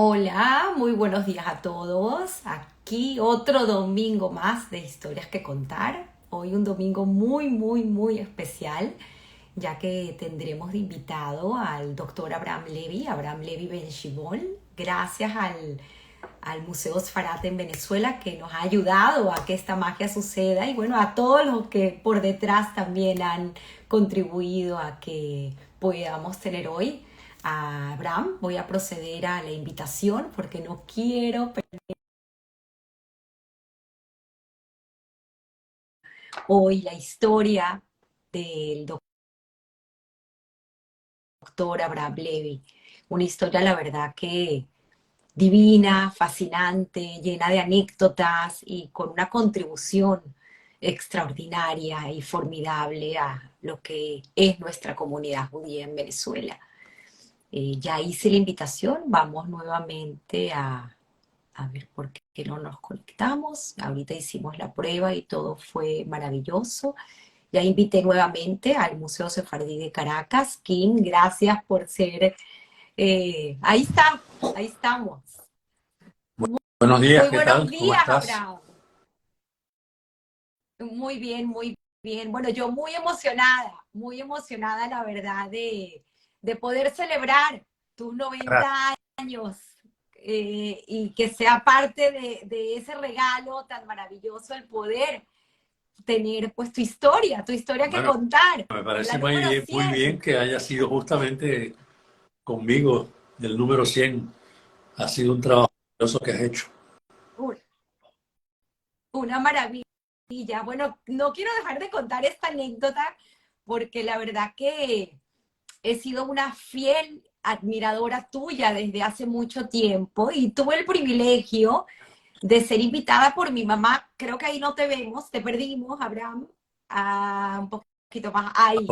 Hola, muy buenos días a todos. Aquí otro domingo más de historias que contar. Hoy un domingo muy especial, ya que tendremos de invitado al doctor Abraham Levi Ben Shimon, gracias al Museo Sfarat en Venezuela, que nos ha ayudado a que esta magia suceda, y bueno, a todos los que por detrás también han contribuido a que podamos tener hoy a Abraham. Voy a proceder a la invitación porque no quiero hoy la historia del doctor Abraham Levi. Una historia, la verdad, que divina, fascinante, llena de anécdotas y con una contribución extraordinaria y formidable a lo que es nuestra comunidad judía en Venezuela. Ya hice la invitación, vamos nuevamente a ver por qué no nos conectamos. Ahorita hicimos la prueba y todo fue maravilloso. Ya invité nuevamente al Museo Sefardí de Caracas. Kim, gracias por ser... ahí está, ahí estamos. Buenos días, Muy ¿qué buenos tal? ¿Cómo días, estás? Abraham. Muy bien, muy bien. Bueno, yo muy emocionada, la verdad, de poder celebrar tus Gracias. 90 años y que sea parte de ese regalo tan maravilloso el poder tener pues tu historia que Bueno, contar, me la parece número muy 100. bien que haya sido justamente conmigo del número 100. Ha sido un trabajo maravilloso que has hecho. Un- una maravilla. Bueno, no quiero dejar de contar esta anécdota porque la verdad que he sido una fiel admiradora tuya desde hace mucho tiempo y tuve el privilegio de ser invitada por mi mamá. Creo que ahí no te vemos, te perdimos, Abraham, un poquito más ahí,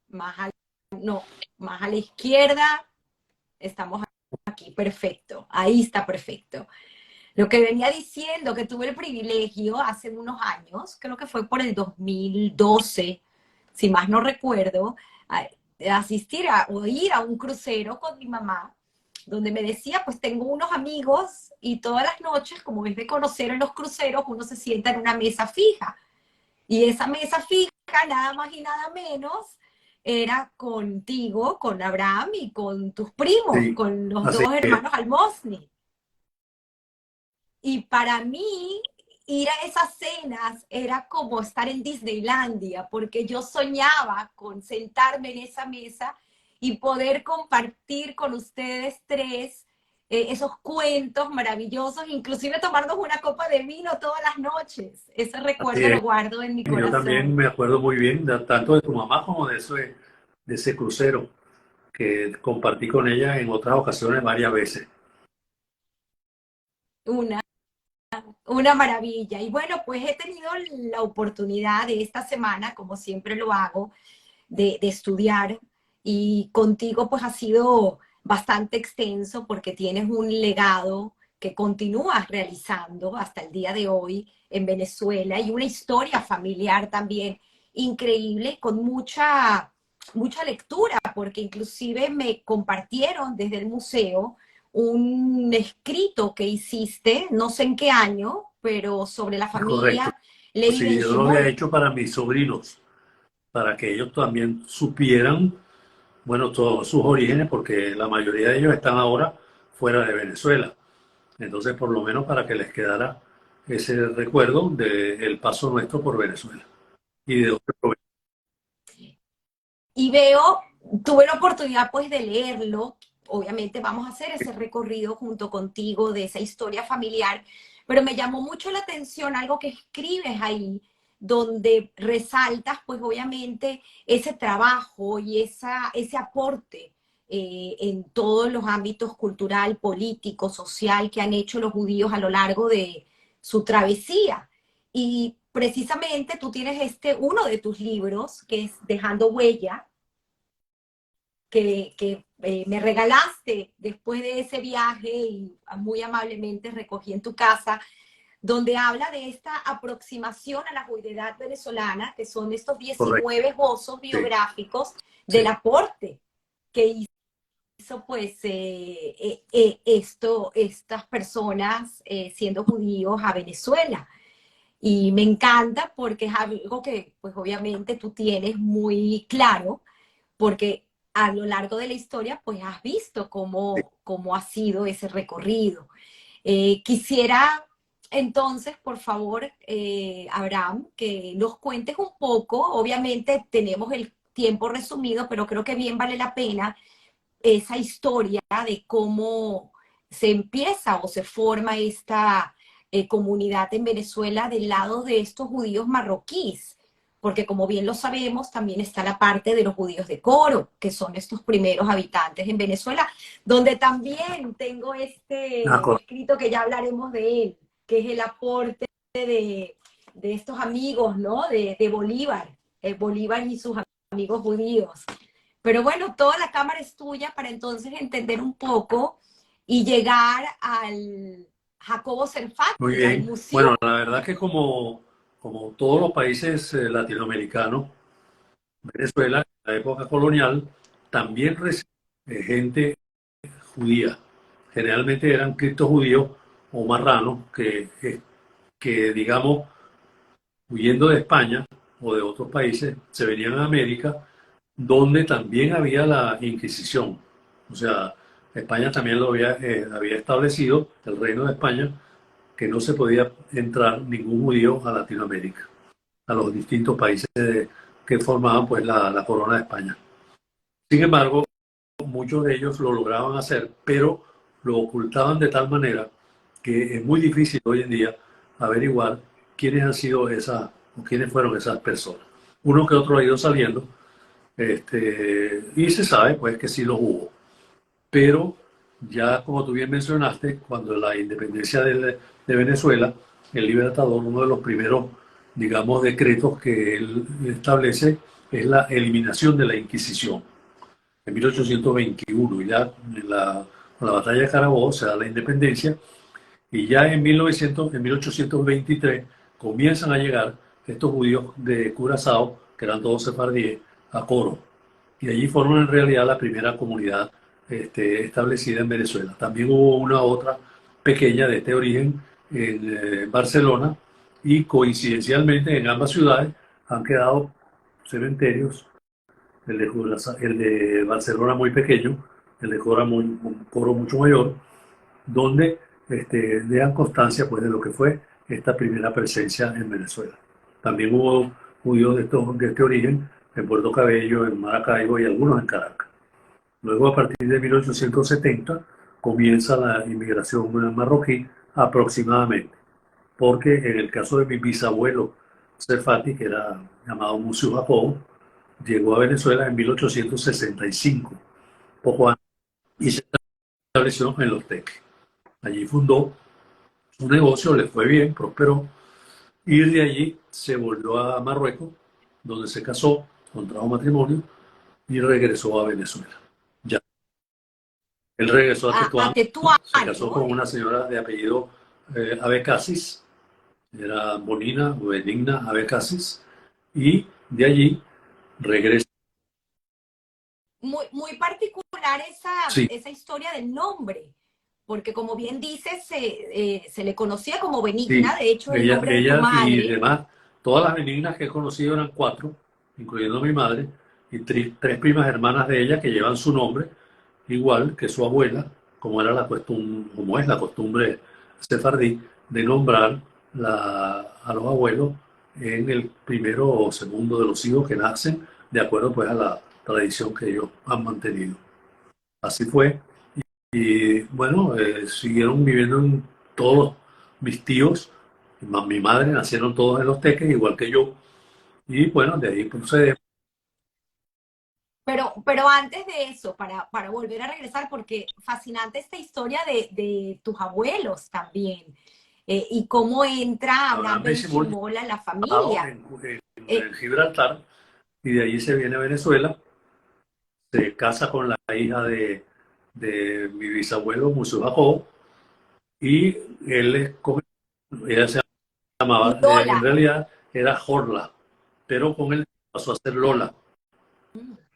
más a, no, más a la izquierda, estamos aquí, perfecto, ahí está perfecto. Lo que venía diciendo, que tuve el privilegio hace unos años, creo que fue por el 2012, si más no recuerdo, a, a asistir o ir a un crucero con mi mamá, donde me decía, pues tengo unos amigos y todas las noches, como es de conocer en los cruceros, uno se sienta en una mesa fija. Y esa mesa fija, nada más y nada menos, era contigo, con Abraham y con tus primos, Sí, con los así dos es. hermanos Almosni. Y para mí, ir a esas cenas era como estar en Disneylandia, porque yo soñaba con sentarme en esa mesa y poder compartir con ustedes tres esos cuentos maravillosos, inclusive tomarnos una copa de vino todas las noches. Ese Así recuerdo es. lo guardo en mi Yo también corazón. me acuerdo muy bien tanto de tu mamá como de ese crucero que compartí con ella en otras ocasiones varias veces. Una, una maravilla. Y bueno, pues he tenido la oportunidad de esta semana, como siempre lo hago, de estudiar y contigo pues ha sido bastante extenso porque tienes un legado que continúas realizando hasta el día de hoy en Venezuela y una historia familiar también increíble con mucha lectura, porque inclusive me compartieron desde el museo un escrito que hiciste, no sé en qué año, pero sobre la Es correcto. familia Levi Sí, yo lo había Benchimol. hecho para mis sobrinos, para que ellos también supieran, bueno, todos sus orígenes, porque la mayoría de ellos están ahora fuera de Venezuela. Entonces, por lo menos para que les quedara ese recuerdo del paso nuestro por Venezuela y de dónde provenimos. Y veo, tuve la oportunidad pues de leerlo, obviamente vamos a hacer ese recorrido junto contigo de esa historia familiar, pero me llamó mucho la atención algo que escribes ahí, donde resaltas pues obviamente ese trabajo y ese aporte en todos los ámbitos cultural, político, social que han hecho los judíos a lo largo de su travesía. Y precisamente tú tienes uno de tus libros, que es Dejando Huella, que me regalaste después de ese viaje y muy amablemente recogí en tu casa, donde habla de esta aproximación a la judeidad venezolana, que son estos Correcto. 19 esbozos Sí, biográficos del sí. aporte que hizo hizo pues estas personas siendo judíos a Venezuela. Y me encanta porque es algo que pues obviamente tú tienes muy claro, porque a lo largo de la historia pues has visto cómo ha sido ese recorrido. Quisiera entonces, por favor, Abraham, que nos cuentes un poco. Obviamente tenemos el tiempo resumido, pero creo que bien vale la pena esa historia de cómo se empieza o se forma esta comunidad en Venezuela del lado de estos judíos marroquíes, porque como bien lo sabemos, también está la parte de los judíos de Coro, que son estos primeros habitantes en Venezuela, donde también tengo este escrito que ya hablaremos de él, que es el aporte de estos amigos, ¿no? De Bolívar, Bolívar y sus amigos judíos. Pero bueno, toda la cámara es tuya para entonces entender un poco y llegar al Jacobo Muy Serfati, al bien. museo. Bueno, la verdad que como todos los países latinoamericanos, Venezuela, en la época colonial, también recibió gente judía. Generalmente eran criptojudíos o marranos que, digamos, huyendo de España o de otros países, se venían a América, donde también había la Inquisición. O sea, España también lo había establecido, el Reino de España, que no se podía entrar ningún judío a Latinoamérica, a los distintos países que formaban pues la corona de España. Sin embargo, muchos de ellos lo lograban hacer, pero lo ocultaban de tal manera que es muy difícil hoy en día averiguar quiénes han sido esas o quiénes fueron esas personas. Uno que otro ha ido saliendo, y se sabe pues que sí los hubo. Pero ya como tú bien mencionaste, cuando la independencia de Venezuela, el Libertador, uno de los primeros, digamos, decretos que él establece es la eliminación de la Inquisición en 1821. Ya con la batalla de Carabobo se da la independencia y ya en 1823 comienzan a llegar estos judíos de Curazao, que eran todos sefardíes, a Coro. Y allí forman en realidad la primera comunidad establecida en Venezuela. También hubo una otra pequeña de este origen en Barcelona y coincidencialmente en ambas ciudades han quedado cementerios, el de Barcelona muy pequeño, el de Coro, un Coro mucho mayor, donde dejan constancia pues, de lo que fue esta primera presencia en Venezuela. También hubo judíos de este origen en Puerto Cabello, en Maracaibo y algunos en Caracas. Luego, a partir de 1870, comienza la inmigración marroquí aproximadamente, porque en el caso de mi bisabuelo Sefati, que era llamado Mucio Jacobo, llegó a Venezuela en 1865, poco antes, y se estableció en Los Teques. Allí fundó un negocio, le fue bien, prosperó, y de allí se volvió a Marruecos, donde se casó, contrajo matrimonio y regresó a Venezuela. Ya. Él regresó a A Tetuán, Tetuán, se casó ¿no? con una señora de apellido Abecasis, era Bonina o Benigna Abecasis, y de allí regresa. Muy, muy particular Sí, esa historia del nombre, porque como bien dices, se le conocía como sí, Benigna, de hecho el nombre de tu ella y madre. demás, todas las benignas que he conocido eran cuatro, incluyendo mi madre, y tres primas hermanas de ella que llevan su nombre, igual que su abuela, como es la costumbre sefardí, de nombrar a los abuelos en el primero o segundo de los hijos que nacen, de acuerdo pues a la tradición que ellos han mantenido. Así fue. Y bueno, siguieron viviendo en todos mis tíos, mi madre, nacieron todos en Los Teques, igual que yo. Y bueno, de ahí procede. Pero antes de eso, para volver a regresar, porque fascinante esta historia de tus abuelos también, y cómo entra Abraham Abraham Ben Benchimol, Shimol a la llamado familia. en Gibraltar, y de allí se viene a Venezuela, se casa con la hija de mi bisabuelo, Musu Jacob, y él ella se llamaba, en Lola. realidad era Jorla, pero con él pasó a ser Lola.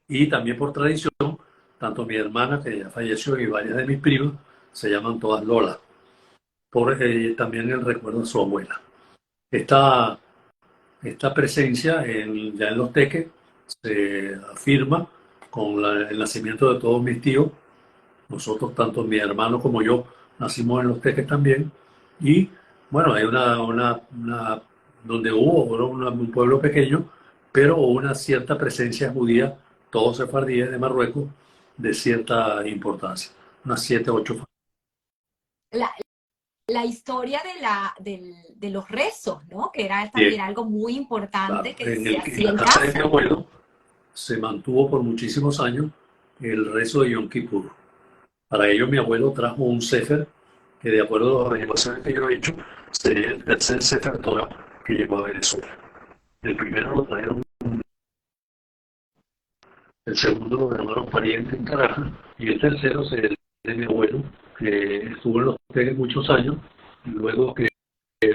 Y también por tradición, tanto mi hermana, que ya falleció, y varias de mis primas, se llaman todas Lola, por también el recuerdo de su abuela. Esta, esta presencia ya en Los Teques se afirma con el nacimiento de todos mis tíos. Nosotros, tanto mi hermano como yo, nacimos en Los Teques también. Y bueno, hay donde hubo un pueblo pequeño, pero hubo una cierta presencia judía, todos sefardíes de Marruecos, de cierta importancia. Unas 7, 8 familias. La, la historia de los rezos, ¿no? Que era también algo muy importante Claro, que se en hacía la en casa de mi casa. abuelo se mantuvo por muchísimos años el rezo de Yom Kippur. Para ello, mi abuelo trajo un sefer que, de acuerdo a las averiguaciones que yo he hecho, sería el tercer sefer Torah que llegó a Venezuela. El primero lo trajeron, el segundo lo llamaron pariente en Caracas, y el tercero se de mi abuelo, que estuvo en Los Teques muchos años, y luego que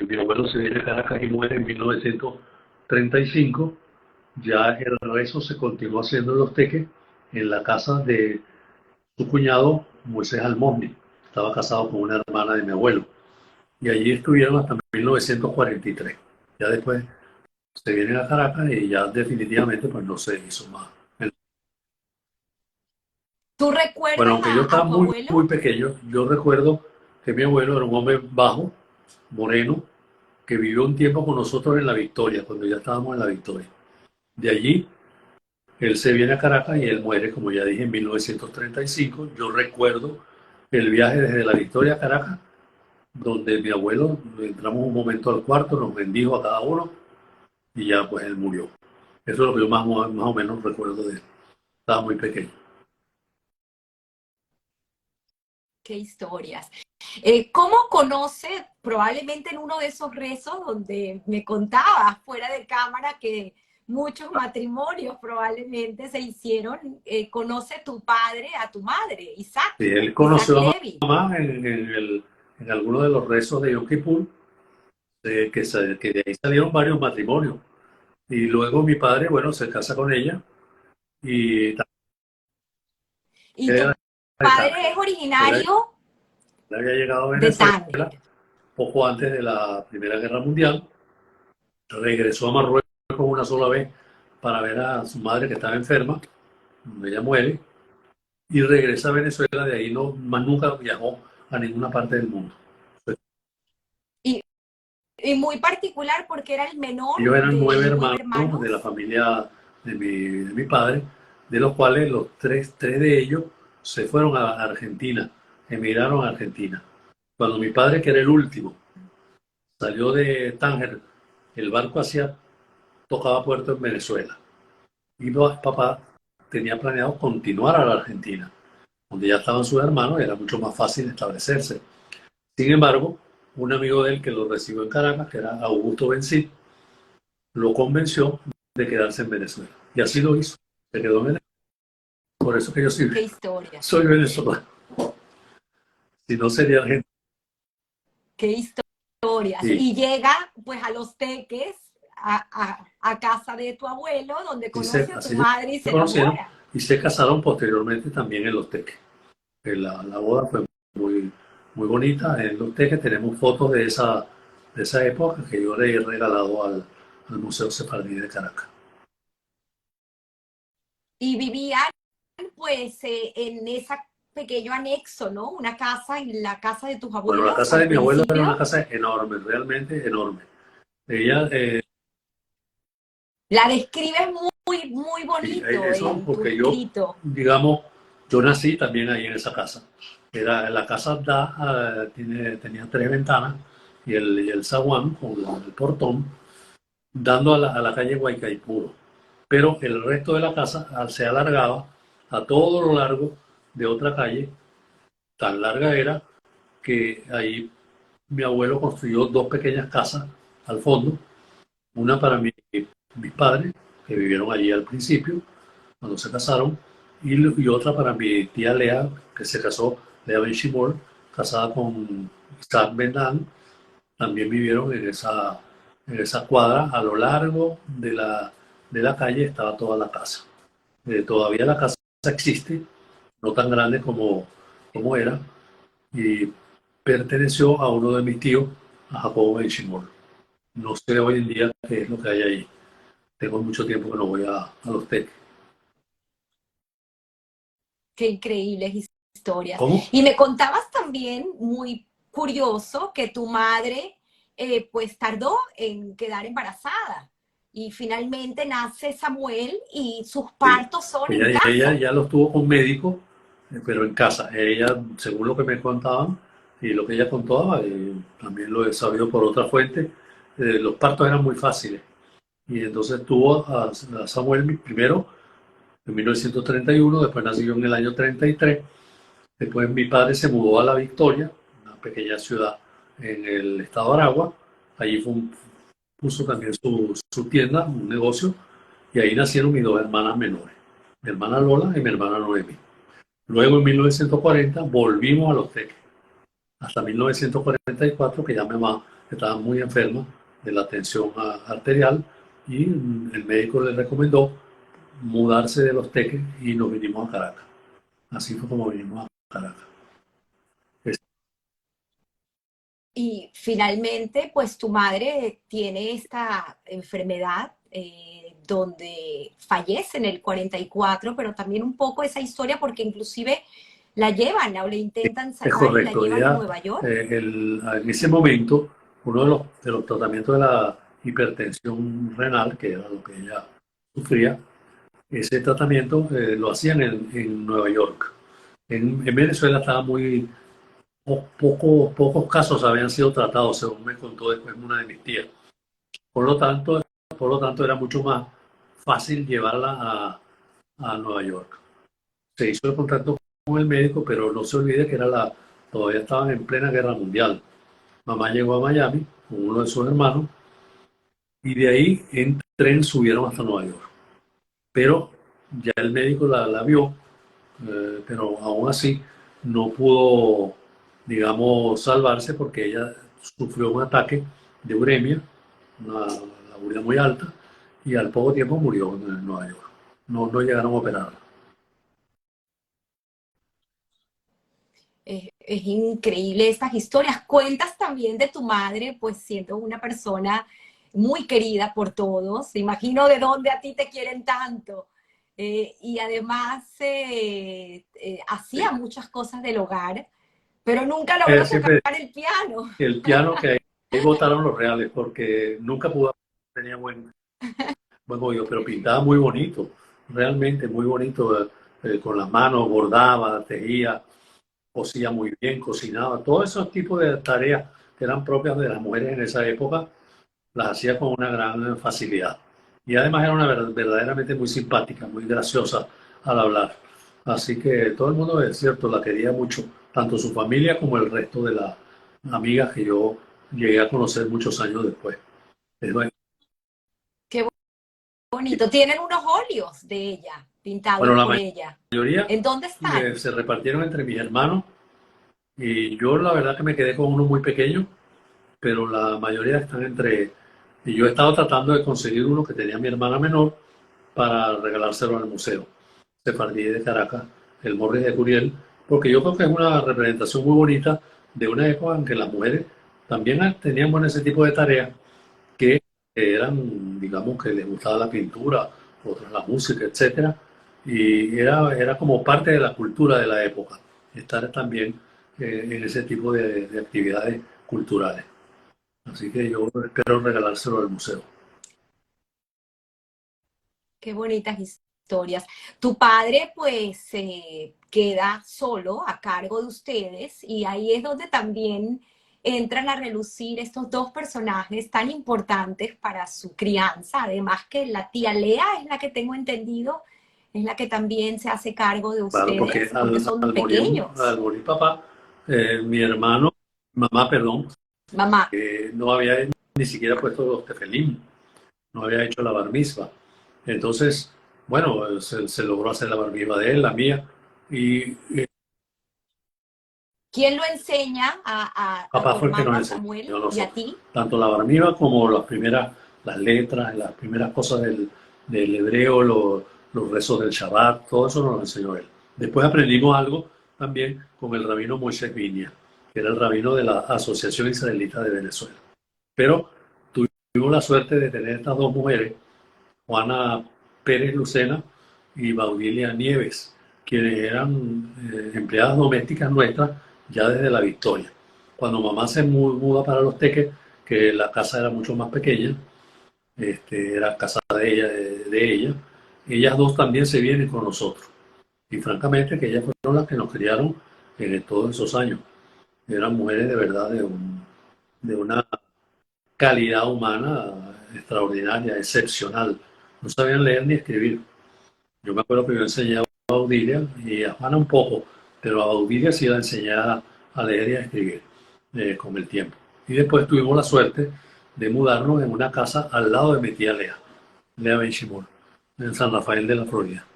mi abuelo se viene a Caracas y muere en 1935, ya el rezo se continuó haciendo en Los Teques, en la casa de su cuñado Moisés Almóvil. Estaba casado con una hermana de mi abuelo. Y allí estuvieron hasta 1943. Ya después se vienen a Caracas y ya definitivamente pues no se hizo más. ¿Tú Bueno, recuerdas aunque yo a estaba tu muy, abuelo? muy pequeño, yo recuerdo que mi abuelo era un hombre bajo, moreno, que vivió un tiempo con nosotros en La Victoria, cuando ya estábamos en La Victoria. De allí, él se viene a Caracas y él muere, como ya dije, en 1935. Yo recuerdo el viaje desde La Victoria a Caracas, donde mi abuelo, entramos un momento al cuarto, nos bendijo a cada uno y ya pues él murió. Eso es lo que yo más o menos recuerdo de él. Estaba muy pequeño. Qué historias. ¿Cómo conoce, probablemente en uno de esos rezos donde me contabas fuera de cámara que muchos matrimonios probablemente se hicieron, conoce tu padre a tu madre, Sí, él Isaac conoció a Levy? mamá en alguno de los rezos de Yom Kippur, que de ahí salieron varios matrimonios. Y luego mi padre, bueno, se casa con ella y también Y tu era de padre es Tánger. Él originario había llegado a de Venezuela Tánger. poco antes de la Primera Guerra Mundial. Regresó a Marruecos una sola vez para ver a su madre que estaba enferma, donde ella muere, y regresa a Venezuela. De ahí no, más nunca viajó a ninguna parte del mundo. Y, y muy particular porque era el menor Ellos eran de 9 9 hermanos de la hermanos. familia de mi padre, de los cuales tres de ellos se fueron a Argentina, emigraron a Argentina. Cuando mi padre, que era el último, salió de Tánger, el barco tocaba puerto en Venezuela. Y papá tenía planeado continuar a la Argentina, donde ya estaban sus hermanos, era mucho más fácil establecerse. Sin embargo, un amigo de él que lo recibió en Caracas, que era Augusto Bencí, lo convenció de quedarse en Venezuela. Y así lo hizo. Se quedó en Venezuela. Por eso que yo Qué historias, soy venezolano. Si no sería argentino. qué historias. Sí, Y llega pues a Los Teques, a casa de tu abuelo, donde conoce a tu así madre y se se conocieron enamora. y se casaron posteriormente también en Los Teques. La boda fue muy, muy bonita. En Los Teques tenemos fotos de esa época que yo le he regalado al Museo Sefardí de Caracas. Y vivían pues en ese pequeño anexo, ¿no? Una casa en la casa de tus Bueno, la abuelos casa al de mi abuelo era una principio. casa enorme, realmente enorme. Ella, La describes muy, muy sí, bonito eso en tu porque yo, escrito. digamos, yo nací también ahí en esa casa. La casa tenía 3 ventanas y el zaguán con el portón dando a la calle Guaycaipuro. Pero el resto de la casa se alargaba a todo lo largo de otra calle. Tan larga era que ahí mi abuelo construyó 2 pequeñas casas al fondo, una para mis padres, que vivieron allí al principio, cuando se casaron, y otra para mi tía Lea, que se casó, Lea Benchimol, casada con Isaac Bendan. También vivieron en esa cuadra. A lo largo de la calle estaba toda la casa. Todavía la casa existe, no tan grande como era, y perteneció a uno de mis tíos, a Jacobo Benchimol. No sé hoy en día qué es lo que hay ahí. Tengo mucho tiempo que no voy a los teques. Qué increíbles historias. ¿Cómo? Y me contabas también, muy curioso, que tu madre pues tardó en quedar embarazada y finalmente nace Samuel y sus Sí. partos son en Ella casa. ya lo estuvo con médico, pero en casa. Ella, según lo que me contaban y lo que ella contaba, también lo he sabido por otra fuente, los partos eran muy fáciles. Y entonces tuvo a Samuel primero en 1931, después nació en el año 33. Después mi padre se mudó a La Victoria, una pequeña ciudad en el estado de Aragua. Allí puso también su tienda, un negocio, y ahí nacieron mis dos hermanas menores, mi hermana Lola y mi hermana Noemi. Luego en 1940 volvimos a Los Teques, hasta 1944, que ya mi mamá estaba muy enferma de la tensión arterial y el médico le recomendó mudarse de Los Teques y nos vinimos a Caracas. Así fue como vinimos a Caracas. Y finalmente, pues tu madre tiene esta enfermedad donde fallece en el 44, pero también un poco esa historia porque inclusive la llevan o le intentan Es salvar y la correcto. llevan a Ella, Nueva York. en ese momento, uno de los tratamientos de la hipertensión renal, que era lo que ella sufría, ese tratamiento lo hacían en Nueva York. En Venezuela estaba muy, pocos casos habían sido tratados, según me contó después una de mis tías. Por lo tanto, por lo tanto era mucho más fácil llevarla a Nueva York. Se hizo el contacto con el médico, pero no se olvide que todavía estaban en plena guerra mundial. Mamá llegó a Miami con uno de sus hermanos y de ahí en tren subieron hasta Nueva York. Pero ya el médico la vio, pero aún así no pudo, digamos, salvarse porque ella sufrió un ataque de uremia, la urea muy alta, y al poco tiempo murió en Nueva York. No llegaron a operarla. Es increíble estas historias. Cuentas también de tu madre, pues siendo una persona muy querida por todos. Imagino de dónde a ti te quieren tanto. Y además hacía Sí. muchas cosas del hogar, pero nunca logró Ella tocar siempre el piano. el piano que ahí votaron los reales porque nunca pudo, tenía buen oído, pero pintaba muy bonito, realmente muy bonito, con las manos, bordaba, tejía, cosía muy bien, cocinaba, todos esos tipos de tareas que eran propias de las mujeres en esa época, las hacía con una gran facilidad. Y además era una verdaderamente muy simpática, muy graciosa al hablar. Así que todo el mundo, es cierto, la quería mucho, tanto su familia como el resto de las amigas que yo llegué a conocer muchos años después. Bueno, Qué bonito. Tienen unos óleos de ella, pintados la por ella. mayoría ¿En dónde están? se repartieron entre mis hermanos y yo la verdad que me quedé con uno muy pequeño, pero la mayoría están entre... Y yo he estado tratando de conseguir uno que tenía mi hermana menor para regalárselo al museo Sefardí de Caracas, el Morris de Curiel, porque yo creo que es una representación muy bonita de una época en que las mujeres también tenían bueno, ese tipo de tareas que eran, digamos, que les gustaba la pintura, otras la música, etcétera, y era como parte de la cultura de la época, estar también en ese tipo de actividades culturales. Así que yo espero regalárselo al museo. Qué bonitas historias. Tu padre pues queda solo a cargo de ustedes y ahí es donde también entran a relucir estos dos personajes tan importantes para su crianza. Además que la tía Lea es la que tengo entendido, es la que también se hace cargo de Claro, porque ustedes porque son al pequeños. morir papá, mi hermano, mamá, perdón, Mamá, no había ni siquiera puesto los tefelín, no había hecho la bar mitzvah. Entonces, bueno, se logró hacer la bar mitzvah de él, la mía, y ¿quién lo enseña a papá tu fue el que nos hermano enseñó Samuel a y a nosotros, ti? tanto la bar mitzvah como las letras, las primeras cosas del hebreo, los rezos del Shabbat, todo eso nos lo enseñó él. Después aprendimos algo también con el rabino Moisés Viña, que era el rabino de la Asociación Israelita de Venezuela. Pero tuvimos la suerte de tener estas dos mujeres, Juana Pérez Lucena y Baudilia Nieves, quienes eran empleadas domésticas nuestras ya desde la Victoria. Cuando mamá se muda para Los Teques, que la casa era mucho más pequeña, era casa de ella, ellas dos también se vienen con nosotros. Y francamente que ellas fueron las que nos criaron en todos esos años. Eran mujeres de verdad de una calidad humana extraordinaria, excepcional. No sabían leer ni escribir. Yo me acuerdo que yo enseñaba a Baudilia y a Juana un poco, pero a Baudilia sí la enseñé a leer y a escribir con el tiempo. Y después tuvimos la suerte de mudarnos en una casa al lado de mi tía Lea Benchimol, en San Rafael de la Florida.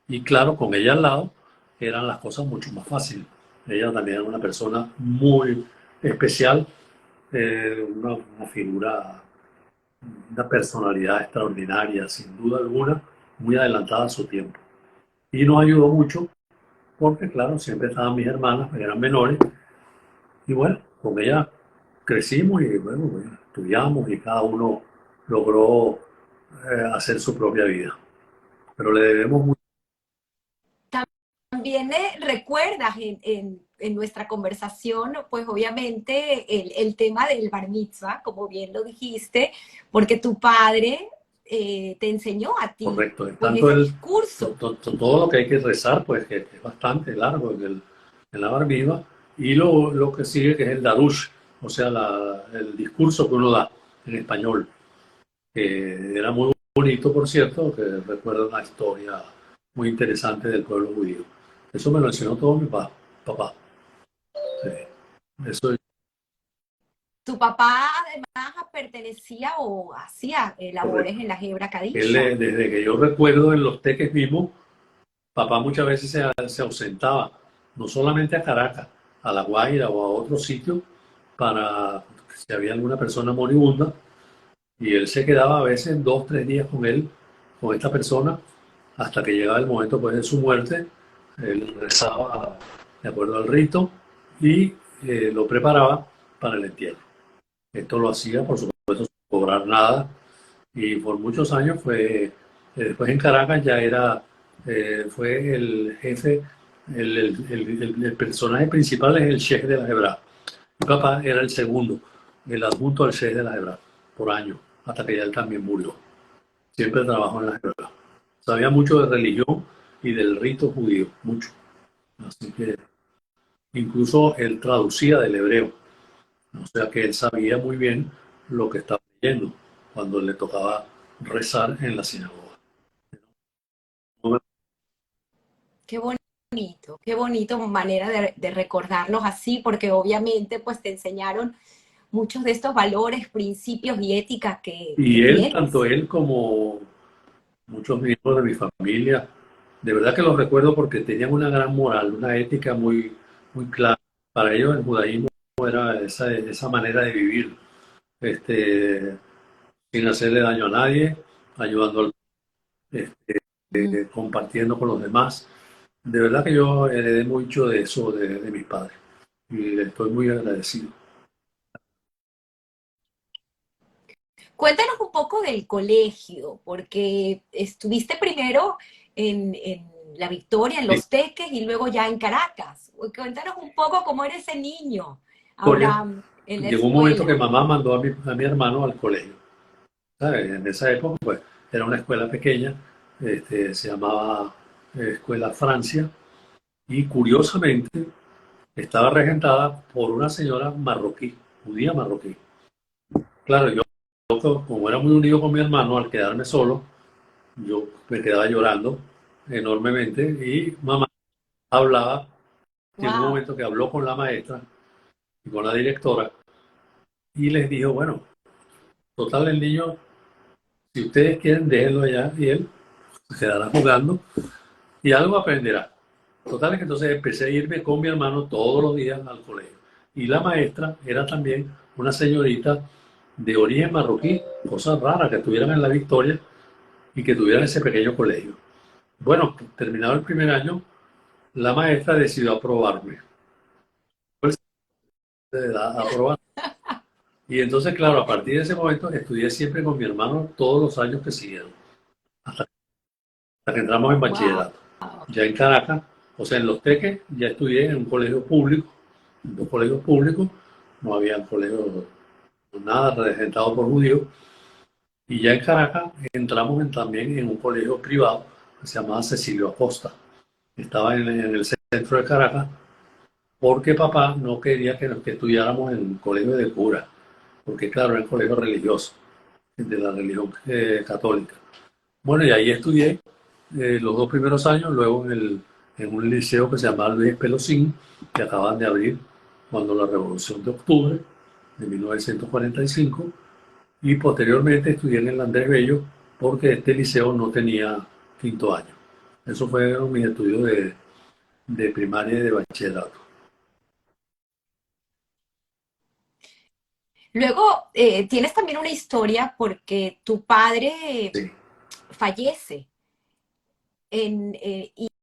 Y claro, con ella al lado eran las cosas mucho más fáciles. Ella también era una persona muy especial, una figura, una personalidad extraordinaria, sin duda alguna, muy adelantada a su tiempo. Y nos ayudó mucho porque, claro, siempre estaban mis hermanas, que eran menores, y bueno, con ella crecimos y bueno, estudiamos y cada uno logró hacer su propia vida. Pero le debemos mucho. También recuerdas en nuestra conversación, pues obviamente el tema del bar mitzvah, como bien lo dijiste, porque tu padre te enseñó a ti, Correcto, es pues tanto ese discurso. todo lo que hay que rezar, pues que es bastante largo en la bar mitzvah, y lo que sigue que es el darush, o sea, el discurso que uno da en español, que era muy bonito, por cierto, que recuerda una historia muy interesante del pueblo judío. Eso me lo enseñó todo mi papá. Sí. Eso, Tu papá además pertenecía o hacía labores correcto. en la Hebra Él, Kadisha. desde que yo recuerdo en los teques mismos, papá muchas veces se ausentaba, no solamente a Caracas, a La Guaira o a otro sitio, para si había alguna persona moribunda, y él se quedaba a veces 2, 3 días con él, con esta persona, hasta que llegaba el momento pues, de su muerte. Él rezaba de acuerdo al rito y lo preparaba para el entierro. Esto lo hacía, por supuesto, sin cobrar nada, y por muchos años después en Caracas ya fue el jefe, el personaje principal es el sheikh de la Hebra. Mi papá era el segundo, el adjunto al sheikh de la Hebra, por años, hasta que ya él también murió. Siempre trabajó en la Hebra. Sabía mucho de religión y del rito judío, mucho. Así que incluso él traducía del hebreo. O sea que él sabía muy bien lo que estaba leyendo cuando le tocaba rezar en la sinagoga. Qué bonito manera de recordarlos así, porque obviamente pues te enseñaron muchos de estos valores, principios y éticas que Y él, tanto tienes. él como muchos miembros de mi familia, de verdad que los recuerdo porque tenían una gran moral, una ética muy, muy clara. Para ellos el judaísmo era esa manera de vivir, este, sin hacerle daño a nadie, ayudando, este, Mm. compartiendo con los demás. De verdad que yo heredé mucho de eso de mis padres y le estoy muy agradecido. Cuéntanos un poco del colegio, porque estuviste primero en La Victoria, en Sí, Los Teques, y luego ya en Caracas. Cuéntanos un poco cómo era ese niño, historia. Abraham, en la Llegó un momento que escuela. mamá mandó a mi hermano al colegio. ¿Sabes? En esa época, pues, era una escuela pequeña, se llamaba Escuela Francia, y curiosamente estaba regentada por una señora marroquí, judía marroquí. Claro, yo como era muy unido con mi hermano, al quedarme solo, yo me quedaba llorando enormemente y mamá hablaba, llegó un Wow, momento que habló con la maestra y con la directora y les dijo, bueno, total el niño, si ustedes quieren, déjenlo allá y él se quedará jugando y algo aprenderá. Total es que entonces empecé a irme con mi hermano todos los días al colegio. Y la maestra era también una señorita de origen marroquí, cosas raras que estuvieran en la Victoria y que tuvieran ese pequeño colegio. Bueno, terminado el primer año, la maestra decidió aprobarme. Pues, aprobar. Y entonces, claro, a partir de ese momento estudié siempre con mi hermano todos los años que siguieron, hasta que entramos en Wow. bachillerato. Ya en Caracas, o sea, en Los Teques, ya estudié en un colegio público, en dos colegios públicos, no había colegios, nada regentado por judíos. Y ya en Caracas entramos también en un colegio privado que se llamaba Cecilio Acosta. Estaba en el centro de Caracas porque papá no quería que estudiáramos en un colegio de cura, porque claro, era un colegio religioso, de la religión católica. Bueno, y ahí estudié los dos primeros años, luego en un liceo que se llamaba Luis Pelosín, que acaban de abrir cuando la Revolución de Octubre de 1945, y posteriormente estudié en el Andrés Bello porque este liceo no tenía quinto año. Eso fue mi estudio de primaria y de bachillerato. Luego, tienes también una historia porque tu padre Sí. fallece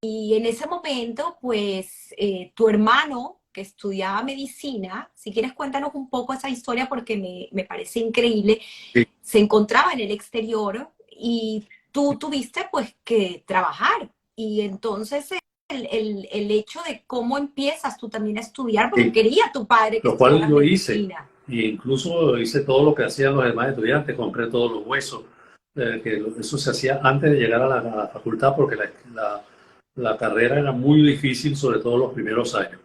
y en ese momento, pues, tu hermano que estudiaba medicina, si quieres cuéntanos un poco esa historia porque me parece increíble, Sí. se encontraba en el exterior y tú tuviste pues que trabajar y entonces el hecho de cómo empiezas tú también a estudiar porque Sí. quería tu padre que Lo cual estudiaras lo hice. medicina. E incluso hice todo lo que hacían los demás estudiantes, compré todos los huesos, eso se hacía antes de llegar a la facultad porque la carrera era muy difícil, sobre todo los primeros años.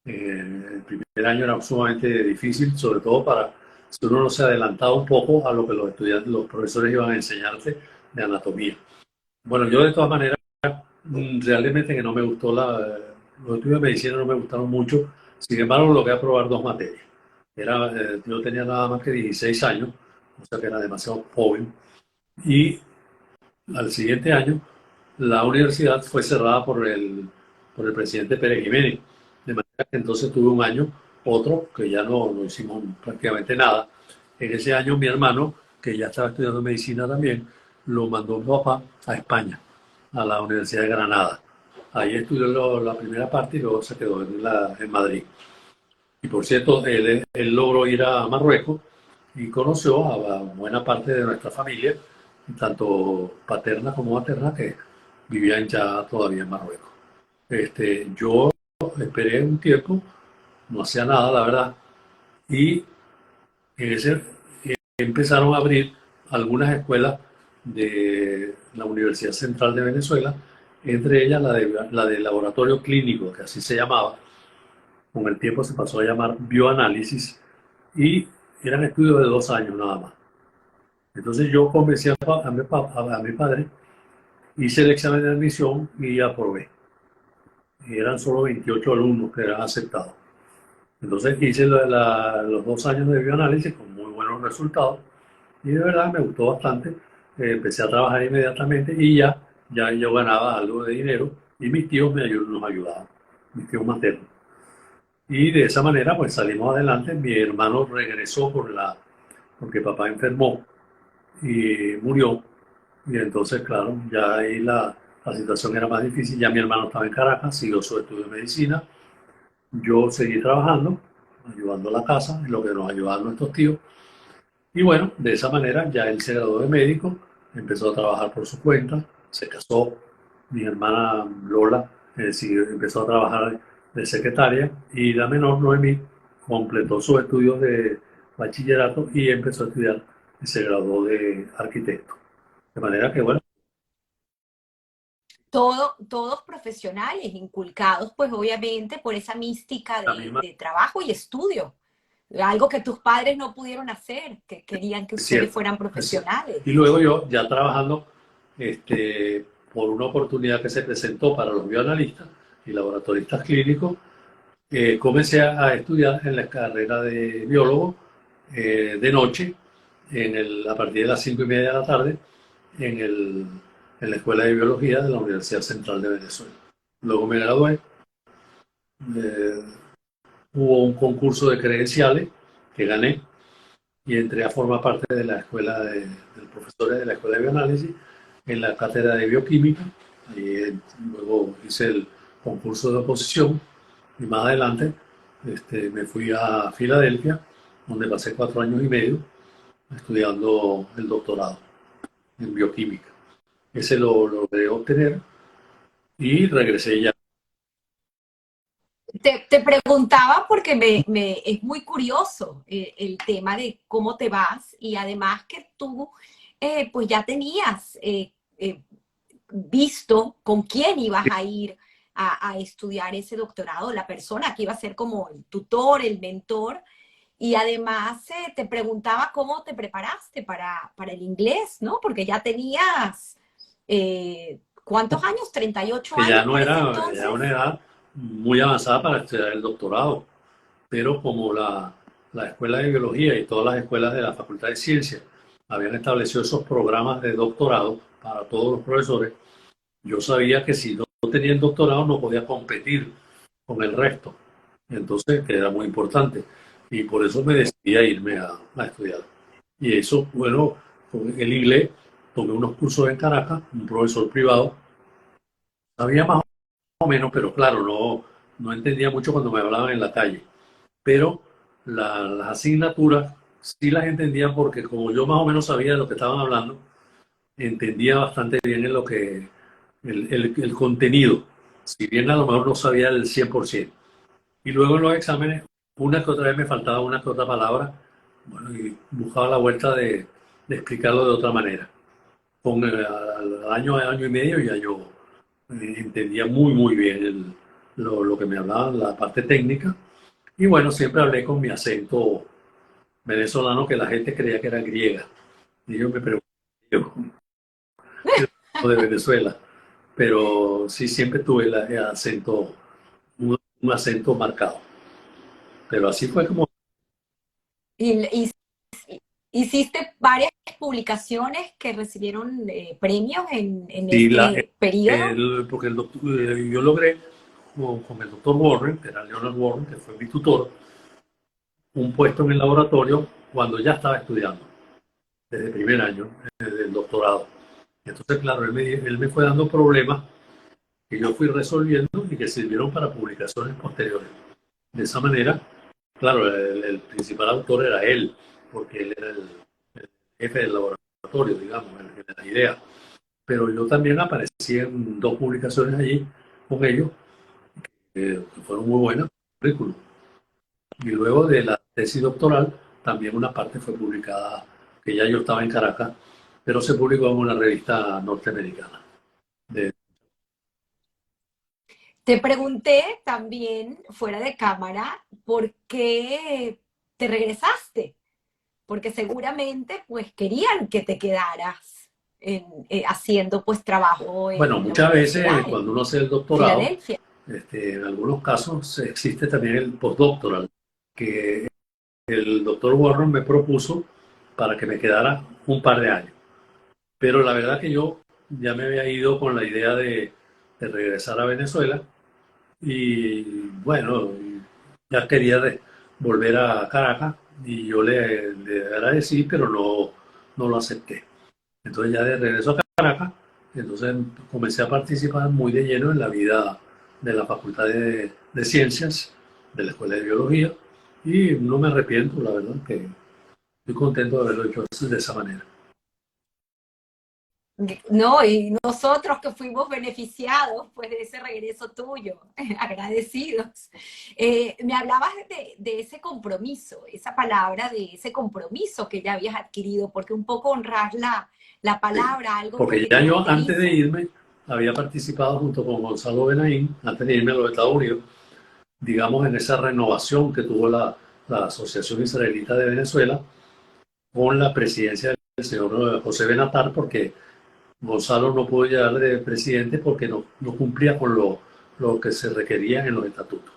El primer año era sumamente difícil, sobre todo para si uno no se adelantaba un poco a lo que los estudiantes, los profesores iban a enseñarte de anatomía. Bueno, yo de todas maneras, realmente que no me gustó los estudios de medicina no me gustaron mucho, sin embargo logré aprobar dos materias. Yo tenía nada más que 16 años, o sea que era demasiado joven, y al siguiente año la universidad fue cerrada por el presidente Pérez Jiménez, de manera que entonces tuve un año, otro, que ya no hicimos prácticamente nada. En ese año mi hermano, que ya estaba estudiando medicina también, lo mandó mi papá a España, a la Universidad de Granada. Ahí estudió la primera parte y luego se quedó en Madrid. Y por cierto, él logró ir a Marruecos y conoció a buena parte de nuestra familia, tanto paterna como materna, que vivían ya todavía en Marruecos. Yo esperé un tiempo, no hacía nada, la verdad, y en ese empezaron a abrir algunas escuelas de la Universidad Central de Venezuela, entre ellas la de laboratorio clínico, que así se llamaba. Con el tiempo se pasó a llamar bioanálisis y eran estudios de 2 años nada más. Entonces yo convencí a mi padre, hice el examen de admisión y aprobé. Y eran solo 28 alumnos que eran aceptados. Entonces hice los 2 años de bioanálisis con muy buenos resultados y de verdad me gustó bastante. Empecé a trabajar inmediatamente y ya yo ganaba algo de dinero y mis tíos nos ayudaban, mis tíos maternos. Y de esa manera pues salimos adelante. Mi hermano regresó porque papá enfermó y murió. Y entonces, claro, ya ahí la situación era más difícil. Ya mi hermano estaba en Caracas, siguió su estudio de medicina. Yo seguí trabajando, ayudando a la casa, en lo que nos ayudaban nuestros tíos. Y bueno, de esa manera ya él se graduó de médico, empezó a trabajar por su cuenta, se casó. Mi hermana Lola empezó a trabajar de secretaria y la menor, Noemí, completó sus estudios de bachillerato y empezó a estudiar y se graduó de arquitecto. De manera que, bueno, Todos profesionales, inculcados pues obviamente por esa mística la misma de trabajo y estudio. Algo que tus padres no pudieron hacer, que querían que es ustedes cierto, fueran es cierto. profesionales. Y luego yo, ya trabajando, por una oportunidad que se presentó para los bioanalistas y laboratoristas clínicos, comencé a estudiar en la carrera de biólogo de noche, a partir de las 5:30 de la tarde, en, el, en la Escuela de Biología de la Universidad Central de Venezuela. Luego me gradué, eh, hubo un concurso de credenciales que gané y entré a formar parte de la escuela de profesores de la Escuela de Bioanálisis en la cátedra de Bioquímica. Y luego hice concurso de oposición y más adelante me fui a Filadelfia, donde pasé 4 años y medio estudiando el doctorado en bioquímica. Ese lo logré obtener y regresé ya. Te preguntaba porque es muy curioso el tema de cómo te vas y además que tú pues ya tenías visto con quién ibas a ir a estudiar ese doctorado, la persona que iba a ser como el tutor, el mentor, y además te preguntaba cómo te preparaste para el inglés, ¿no? Porque ya tenías, ¿cuántos años? ¿38 Que ya años no por ese era ya una entonces? edad muy avanzada para estudiar el doctorado, pero como la Escuela de Biología y todas las escuelas de la Facultad de Ciencias habían establecido esos programas de doctorado para todos los profesores, yo sabía que si no tenía el doctorado no podía competir con el resto. Entonces, que era muy importante. Y por eso me decidí a irme a estudiar. Y eso, bueno, con el inglés, tomé unos cursos en Caracas, un profesor privado, sabía más o menos, pero claro, no entendía mucho cuando me hablaban en la calle. Pero las asignaturas sí las entendía porque como yo más o menos sabía de lo que estaban hablando, entendía bastante bien en lo que el contenido, si bien a lo mejor no sabía el 100%. Y luego en los exámenes, una que otra vez me faltaba una que otra palabra, bueno, y buscaba la vuelta de explicarlo de otra manera. Con al año y medio ya yo entendía muy bien lo que me hablaban, la parte técnica. Y bueno, siempre hablé con mi acento venezolano que la gente creía que era griega. Y yo me pregunté, yo, de Venezuela, pero sí siempre tuve el acento, un acento marcado. Pero así fue como... Y hiciste varias publicaciones que recibieron premios en Sí, este periodo. porque yo logré con el doctor Warren, que era Leonard Warren, que fue mi tutor, un puesto en el laboratorio cuando ya estaba estudiando, desde primer año del doctorado. Entonces, claro, él me fue dando problemas que yo fui resolviendo y que sirvieron para publicaciones posteriores. De esa manera, claro, el principal autor era él, porque él era el jefe del laboratorio, digamos, el de la idea. Pero yo también aparecí en 2 publicaciones allí con ellos, que fueron muy buenas, currículum. Y luego de la tesis doctoral, también una parte fue publicada, que ya yo estaba en Caracas, pero se publicó en una revista norteamericana. De, Te pregunté también, fuera de cámara, por qué te regresaste, porque seguramente pues querían que te quedaras haciendo pues trabajo bueno, en la muchas veces universidad, cuando en uno hace el doctorado, Filadelfia. en algunos casos existe también el postdoctoral, que el doctor Warren me propuso para que me quedara un par de años. Pero la verdad que yo ya me había ido con la idea de regresar a Venezuela y bueno, ya quería volver a Caracas y yo le agradecí, pero no lo acepté. Entonces ya de regreso a Caracas, entonces comencé a participar muy de lleno en la vida de la Facultad de Ciencias, de la Escuela de Biología, y no me arrepiento, la verdad, que estoy contento de haberlo hecho de esa manera. No, y nosotros que fuimos beneficiados pues de ese regreso tuyo, agradecidos. Me hablabas de ese compromiso, esa palabra de ese compromiso que ya habías adquirido, porque un poco honrar la palabra, algo que Porque te ya yo antes de caracteriza. irme había participado junto con Gonzalo Benaín, antes de irme a los Estados Unidos, digamos en esa renovación que tuvo la Asociación Israelita de Venezuela con la presidencia del señor José Benatar, porque Gonzalo no pudo llegar de presidente porque no cumplía con lo que se requería en los estatutos.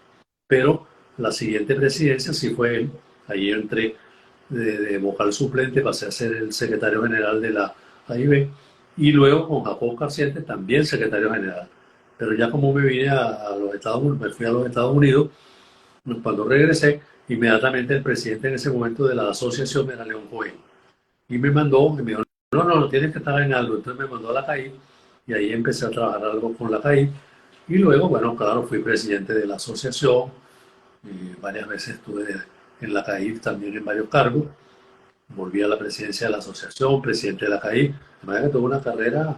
Pero la siguiente presidencia sí fue él. Ahí entré de vocal suplente, pasé a ser el secretario general de la AIB y luego con Jacob Carciente también secretario general. Pero ya como me vine a los Estados Unidos, me fui a los Estados Unidos, cuando regresé, inmediatamente el presidente en ese momento de la asociación era León Cohen. Y me mandó, y me dijo, no, tienes que estar en algo. Entonces me mandó a la CAI y ahí empecé a trabajar algo con la CAI Y luego, bueno, claro, fui presidente de la asociación, y varias veces estuve en la CAIF también en varios cargos, volví a la presidencia de la asociación, presidente de la CAIF, de manera que tuve una carrera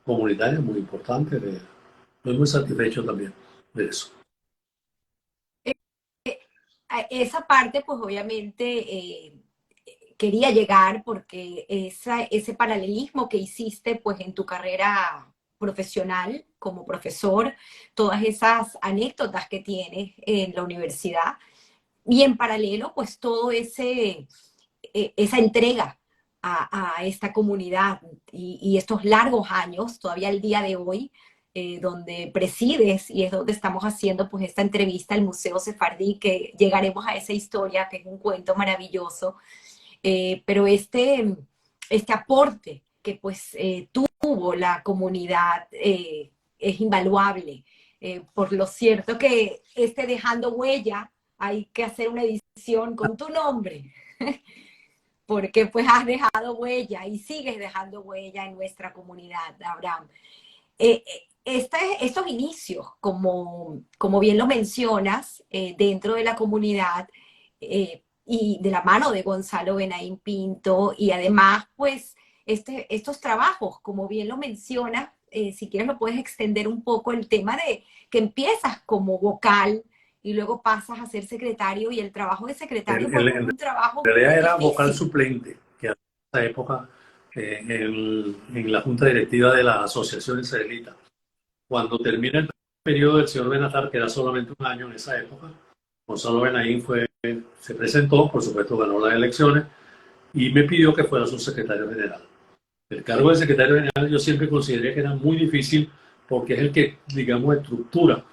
comunitaria muy importante, estoy muy satisfecho también de eso. A esa parte, pues obviamente quería llegar porque ese paralelismo que hiciste pues en tu carrera profesional como profesor, todas esas anécdotas que tienes en la universidad y en paralelo pues todo esa entrega a esta comunidad y estos largos años, todavía el día de hoy, donde presides y es donde estamos haciendo pues esta entrevista al Museo Sefardí, que llegaremos a esa historia, que es un cuento maravilloso, pero este aporte que pues tuvo la comunidad es invaluable. Por lo cierto que dejando huella, hay que hacer una edición con tu nombre, porque pues has dejado huella y sigues dejando huella en nuestra comunidad, Abraham. Estos inicios, como bien lo mencionas, dentro de la comunidad y de la mano de Gonzalo Benaín Pinto, y además, pues, estos trabajos, como bien lo mencionas, si quieres lo puedes extender un poco el tema de que empiezas como vocal y luego pasas a ser secretario, y el trabajo de secretario pues es En un trabajo realidad muy era vocal difícil. suplente, que en esa época en la junta directiva de la Asociación Israelita. Cuando termina el periodo del señor Benatar, que era solamente un año en esa época, Gonzalo Benaín se presentó, por supuesto ganó las elecciones, y me pidió que fuera su secretario general. El cargo de secretario general yo siempre consideré que era muy difícil porque es el que, digamos, estructura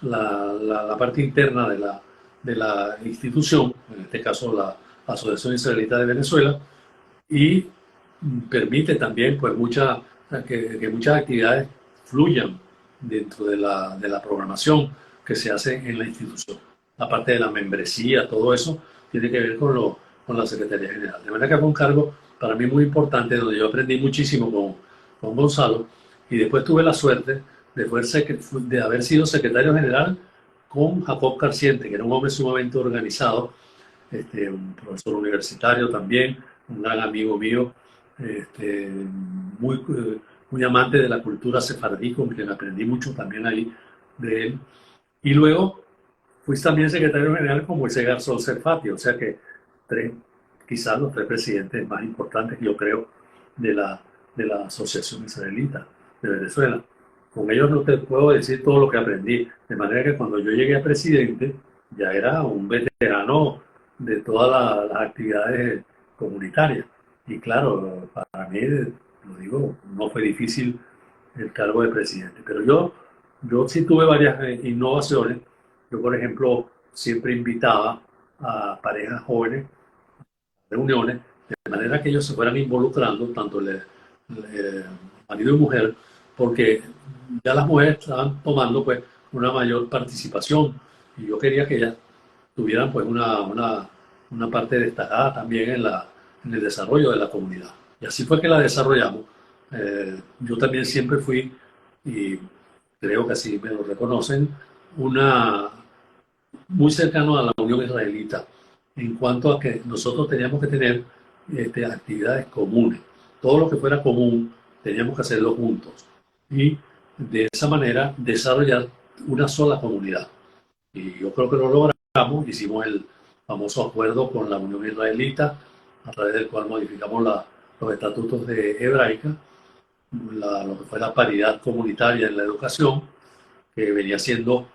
la parte interna de la institución, en este caso la Asociación Israelita de Venezuela, y permite también pues, que muchas actividades fluyan dentro de la programación que se hace en la institución. Aparte de la membresía, todo eso tiene que ver con la Secretaría General. De manera que fue un cargo para mí muy importante, donde yo aprendí muchísimo con Gonzalo, y después tuve la suerte de haber sido secretario general con Jacob Carciente, que era un hombre sumamente organizado, un profesor universitario también, un gran amigo mío, este, muy amante de la cultura sefardí, con quien aprendí mucho también ahí de él. Y luego fui también secretario general con Moisés Garzón Cerfati, o sea que tres, quizás los tres presidentes más importantes, yo creo, de de la Asociación Israelita de Venezuela. Con ellos no te puedo decir todo lo que aprendí, de manera que cuando yo llegué a presidente ya era un veterano de todas las actividades comunitarias. Y claro, para mí, lo digo, no fue difícil el cargo de presidente, pero yo sí tuve varias innovaciones. Yo, por ejemplo, siempre invitaba a parejas jóvenes a reuniones, de manera que ellos se fueran involucrando, tanto el marido y mujer, porque ya las mujeres estaban tomando pues una mayor participación, y yo quería que ellas tuvieran pues una parte destacada también en el desarrollo de la comunidad. Y así fue que la desarrollamos. Yo también siempre fui, y creo que así me lo reconocen, una, muy cercano a la Unión Israelita, en cuanto a que nosotros teníamos que tener actividades comunes. Todo lo que fuera común teníamos que hacerlo juntos. Y de esa manera desarrollar una sola comunidad. Y yo creo que lo logramos. Hicimos el famoso acuerdo con la Unión Israelita, a través del cual modificamos los estatutos de Hebraica, lo que fue la paridad comunitaria en la educación, que venía siendo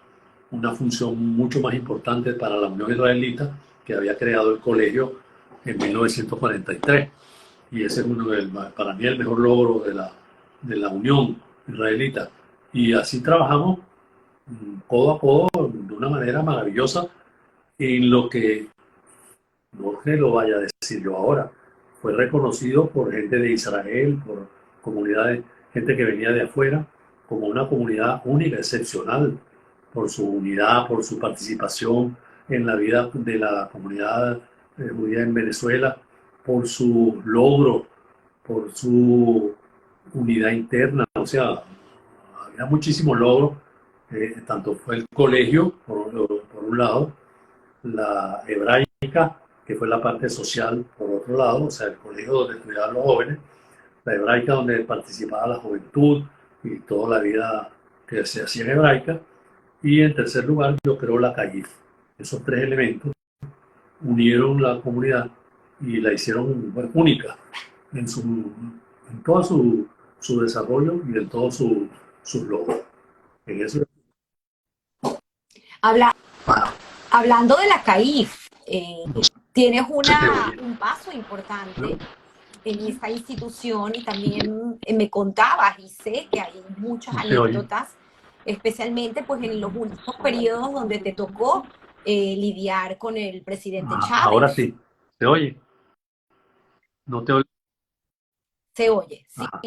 una función mucho más importante para la Unión Israelita, que había creado el colegio en 1943. Y ese es para mí el mejor logro de la Unión Israelita. Y así trabajamos codo a codo de una manera maravillosa, en lo que no se lo vaya a decir yo ahora. Fue reconocido por gente de Israel, por comunidades, gente que venía de afuera, como una comunidad única, excepcional, por su unidad, por su participación en la vida de la comunidad judía en Venezuela, por su logro, por su unidad interna. O sea, había muchísimos logros tanto fue el colegio, por un lado, la hebraica, que fue la parte social, por otro lado, o sea, el colegio donde estudiaban los jóvenes, la hebraica donde participaba la juventud y toda la vida que se hacía en hebraica, y en tercer lugar yo creo la CAIF. Esos tres elementos unieron la comunidad y la hicieron, bueno, única en, en todo su desarrollo y en todos sus logros. En eso Habla- Hablando de la CAIF, no tienes se oye. un paso importante No, en esta institución y también me contabas y sé que hay muchas no se oye. anécdotas, especialmente pues en los últimos periodos donde te tocó lidiar con el presidente Ahora Chávez. sí, se oye. No te oye. Se oye, sí. Ajá,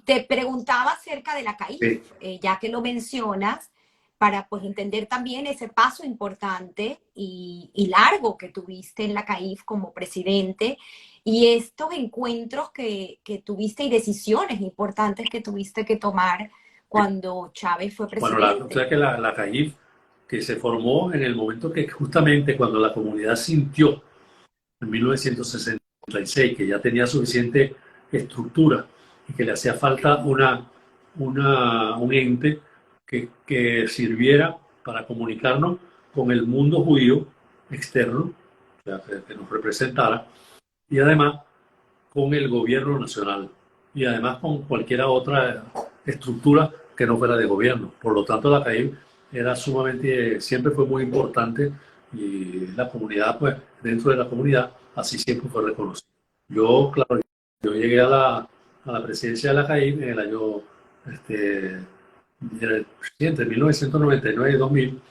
Te preguntaba acerca de la sí. CAIF, ya que lo mencionas, para pues entender también ese paso importante y largo que tuviste en la CAIF como presidente y estos encuentros que tuviste y decisiones importantes que tuviste que tomar cuando Chávez fue Bueno, o presidente. sea que la CAIF que se formó en el momento que justamente cuando la comunidad sintió en 1966 que ya tenía suficiente estructura y que le hacía falta un ente que sirviera para comunicarnos con el mundo judío externo, o sea, que nos representara, y además con el gobierno nacional y además con cualquier otra estructura que no fuera de gobierno. Por lo tanto, la CAIB era sumamente, siempre fue muy importante y la comunidad, pues dentro de la comunidad, así siempre fue reconocida. Yo, claro, yo llegué a la presidencia de la CAIB en el año, este, entre 1999 y 2000,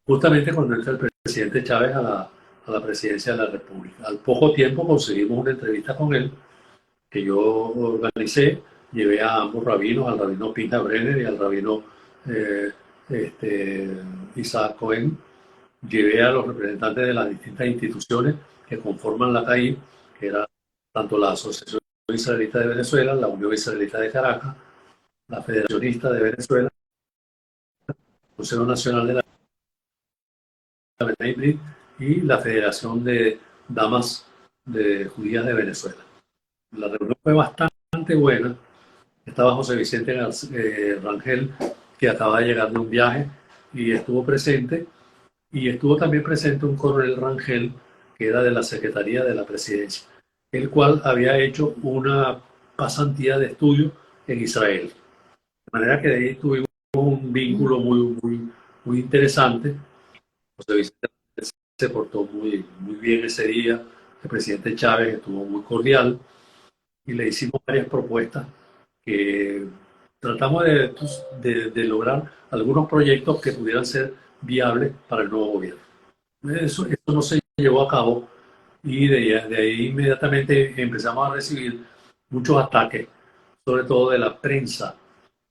justamente cuando entra el presidente Chávez a la presidencia de la República. Al poco tiempo conseguimos una entrevista con él que yo organicé, llevé a ambos rabinos, al rabino Pinta Brenner y al rabino eh, este, Isaac Cohen, llevé a los representantes de las distintas instituciones que conforman la CAI, que era tanto la Asociación Israelita de Venezuela, la Unión Israelita de Caracas, la Federacionista de Venezuela, el Consejo Nacional de la B'nai y la Federación de Damas de Judías de Venezuela. La reunión fue bastante buena. Estaba José Vicente Rangel, que acaba de llegar de un viaje y estuvo presente. Y estuvo también presente un coronel Rangel, que era de la Secretaría de la Presidencia, el cual había hecho una pasantía de estudio en Israel. De manera que de ahí tuvimos un vínculo muy interesante. José Vicente se portó muy bien ese día. El presidente Chávez estuvo muy cordial y le hicimos varias propuestas que tratamos de lograr algunos proyectos que pudieran ser viables para el nuevo gobierno. Eso no se llevó a cabo y de ahí inmediatamente empezamos a recibir muchos ataques, sobre todo de la prensa,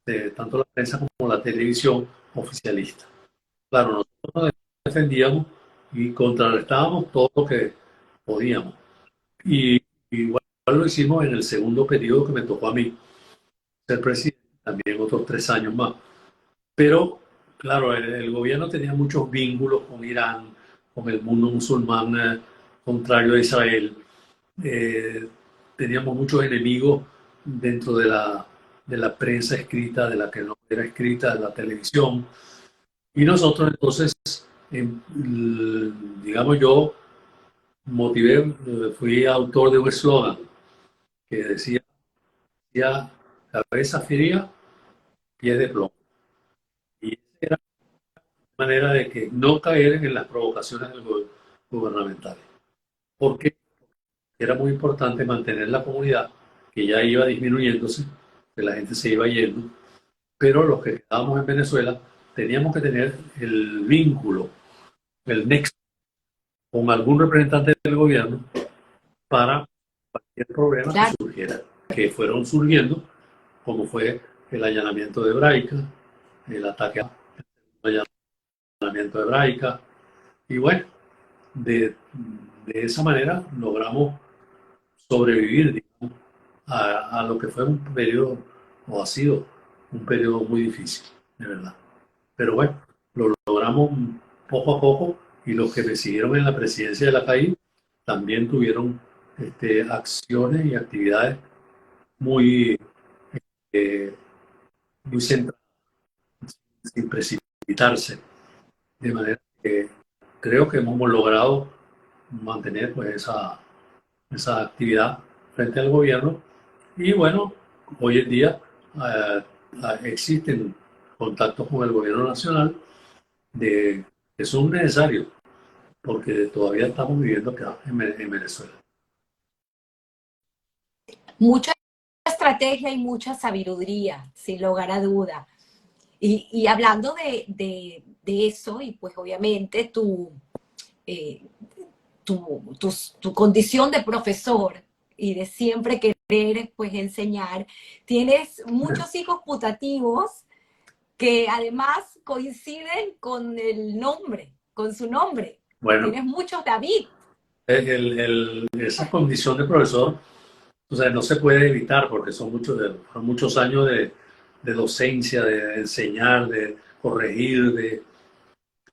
de tanto la prensa como la televisión oficialista. Claro, nosotros nos defendíamos y contrarrestábamos todo lo que podíamos. Y igual lo hicimos en el segundo periodo que me tocó a mí ser presidente, también otros 3 años más. Pero, claro, el gobierno tenía muchos vínculos con Irán, con el mundo musulmán contrario a Israel. Eh, Teníamos muchos enemigos dentro de la prensa escrita, de la que no era escrita, de la televisión. Y nosotros entonces, digamos, yo motivé, fui autor de un eslogan que decía cabeza fría, pie de plomo. Y esa era la manera de que no caer en las provocaciones gubernamentales. Porque era muy importante mantener la comunidad, que ya iba disminuyéndose, que la gente se iba yendo, pero los que quedábamos en Venezuela teníamos que tener el vínculo, el nexo con algún representante del gobierno para cualquier problema que Claro, surgiera, que fueron surgiendo, como fue el allanamiento de Hebraica, el ataque al allanamiento de Hebraica, y bueno, de esa manera logramos sobrevivir, digamos, a lo que fue un periodo, o ha sido un periodo muy difícil, de verdad. Pero bueno, lo logramos poco a poco y los que me siguieron en la presidencia de la CAI también tuvieron acciones y actividades muy, eh, muy centradas, sin precipitarse. De manera que creo que hemos logrado mantener pues esa actividad frente al gobierno. Y bueno, hoy en día existen contactos con el gobierno nacional que son necesarios porque todavía estamos viviendo acá en Venezuela. Mucha estrategia y mucha sabiduría, sin lugar a duda. Y hablando de eso, y pues obviamente eh, tu condición de profesor y de siempre querer pues enseñar, tienes muchos hijos putativos que además coinciden con el nombre, con su nombre. Bueno, Tienes muchos David. esa condición de profesor, o sea, no se puede evitar porque son muchos años de docencia, de enseñar, de corregir,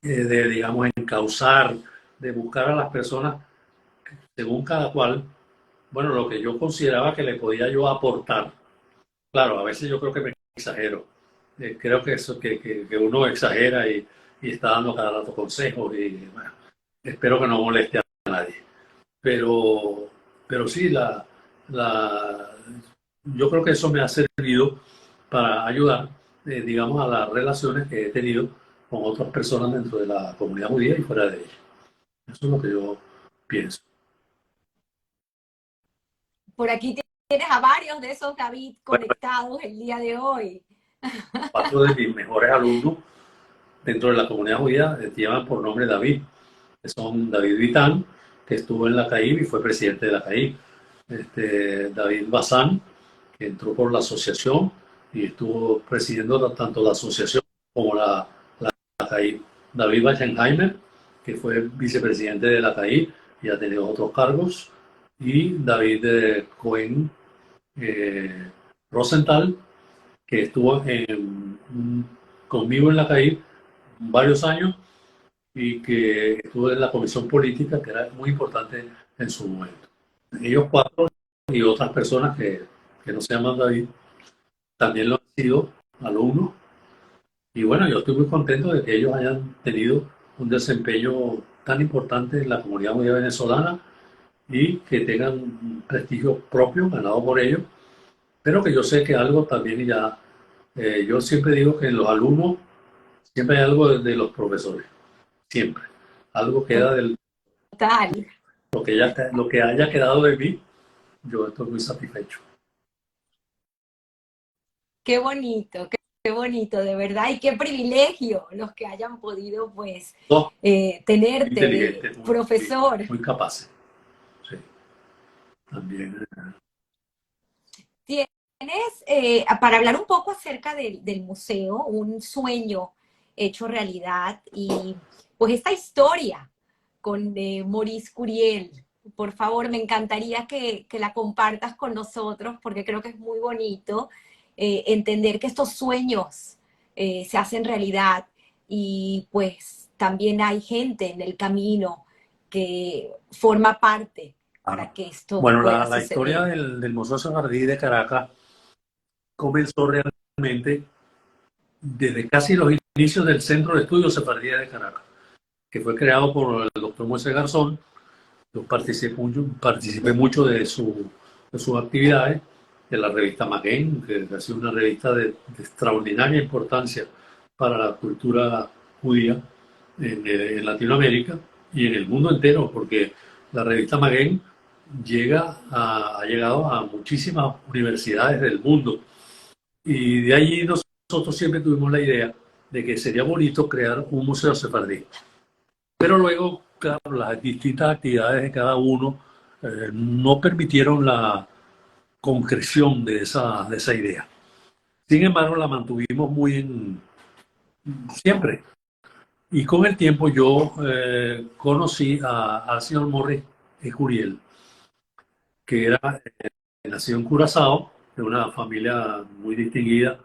digamos, encauzar, de buscar a las personas según cada cual, bueno, lo que yo consideraba que le podía yo aportar. Claro, a veces yo creo que me exagero. Creo que eso que uno exagera y está dando cada rato consejos y bueno, espero que no moleste a nadie. Pero, pero sí, yo creo que eso me ha servido para ayudar, digamos, a las relaciones que he tenido con otras personas dentro de la comunidad judía y fuera de ella. Eso es lo que yo pienso. Por aquí tienes a varios de esos David Bueno, conectados el día de hoy. 4 de mis mejores alumnos dentro de la comunidad judía llevan por nombre David, que son David Vitán, que estuvo en la CAIB y fue presidente de la CAIB. David Bazán, que entró por la asociación y estuvo presidiendo tanto la asociación como la CAIB. David Wachenheimer, que fue vicepresidente de la CAIB y ha tenido otros cargos. Y David Cohen Rosenthal, que estuvo conmigo en la CAIB varios años y que estuvo en la comisión política, que era muy importante en su momento. Ellos 4 y otras personas que no se llaman David, también lo han sido alumnos. Y bueno, yo estoy muy contento de que ellos hayan tenido un desempeño tan importante en la comunidad judía venezolana y que tengan un prestigio propio ganado por ellos, pero que yo sé que algo también ya, yo siempre digo que en los alumnos siempre hay algo de los profesores, siempre. Algo queda del Total. lo que haya quedado de mí, yo estoy muy satisfecho. Qué bonito, de verdad, y qué privilegio los que hayan podido, pues, Dos muy tenerte de inteligentes, profesor. muy capaces. Sí, también. Tienes, para hablar un poco acerca del museo, un sueño hecho realidad y pues esta historia con Maurice Curiel. Por favor, me encantaría que la compartas con nosotros porque creo que es muy bonito entender que estos sueños se hacen realidad y pues también hay gente en el camino que forma parte Ah, para que esto bueno, pueda la historia suceder. del Museo Sefardí de Caracas comenzó realmente desde casi los inicios del Centro de Estudios Sefardí de Caracas, que fue creado por el doctor Moisés Garzón. Yo participé mucho de sus actividades, de la revista Maguen, que ha sido una revista de extraordinaria importancia para la cultura judía en Latinoamérica y en el mundo entero, porque la revista Maguen ha llegado a muchísimas universidades del mundo. Y de allí nosotros siempre tuvimos la idea de que sería bonito crear un museo sefardí. Pero luego, claro, las distintas actividades de cada uno no permitieron la concreción de esa idea. Sin embargo, la mantuvimos muy siempre. Y con el tiempo yo conocí al señor Morris Curiel, que era nacido en Curazao, de una familia muy distinguida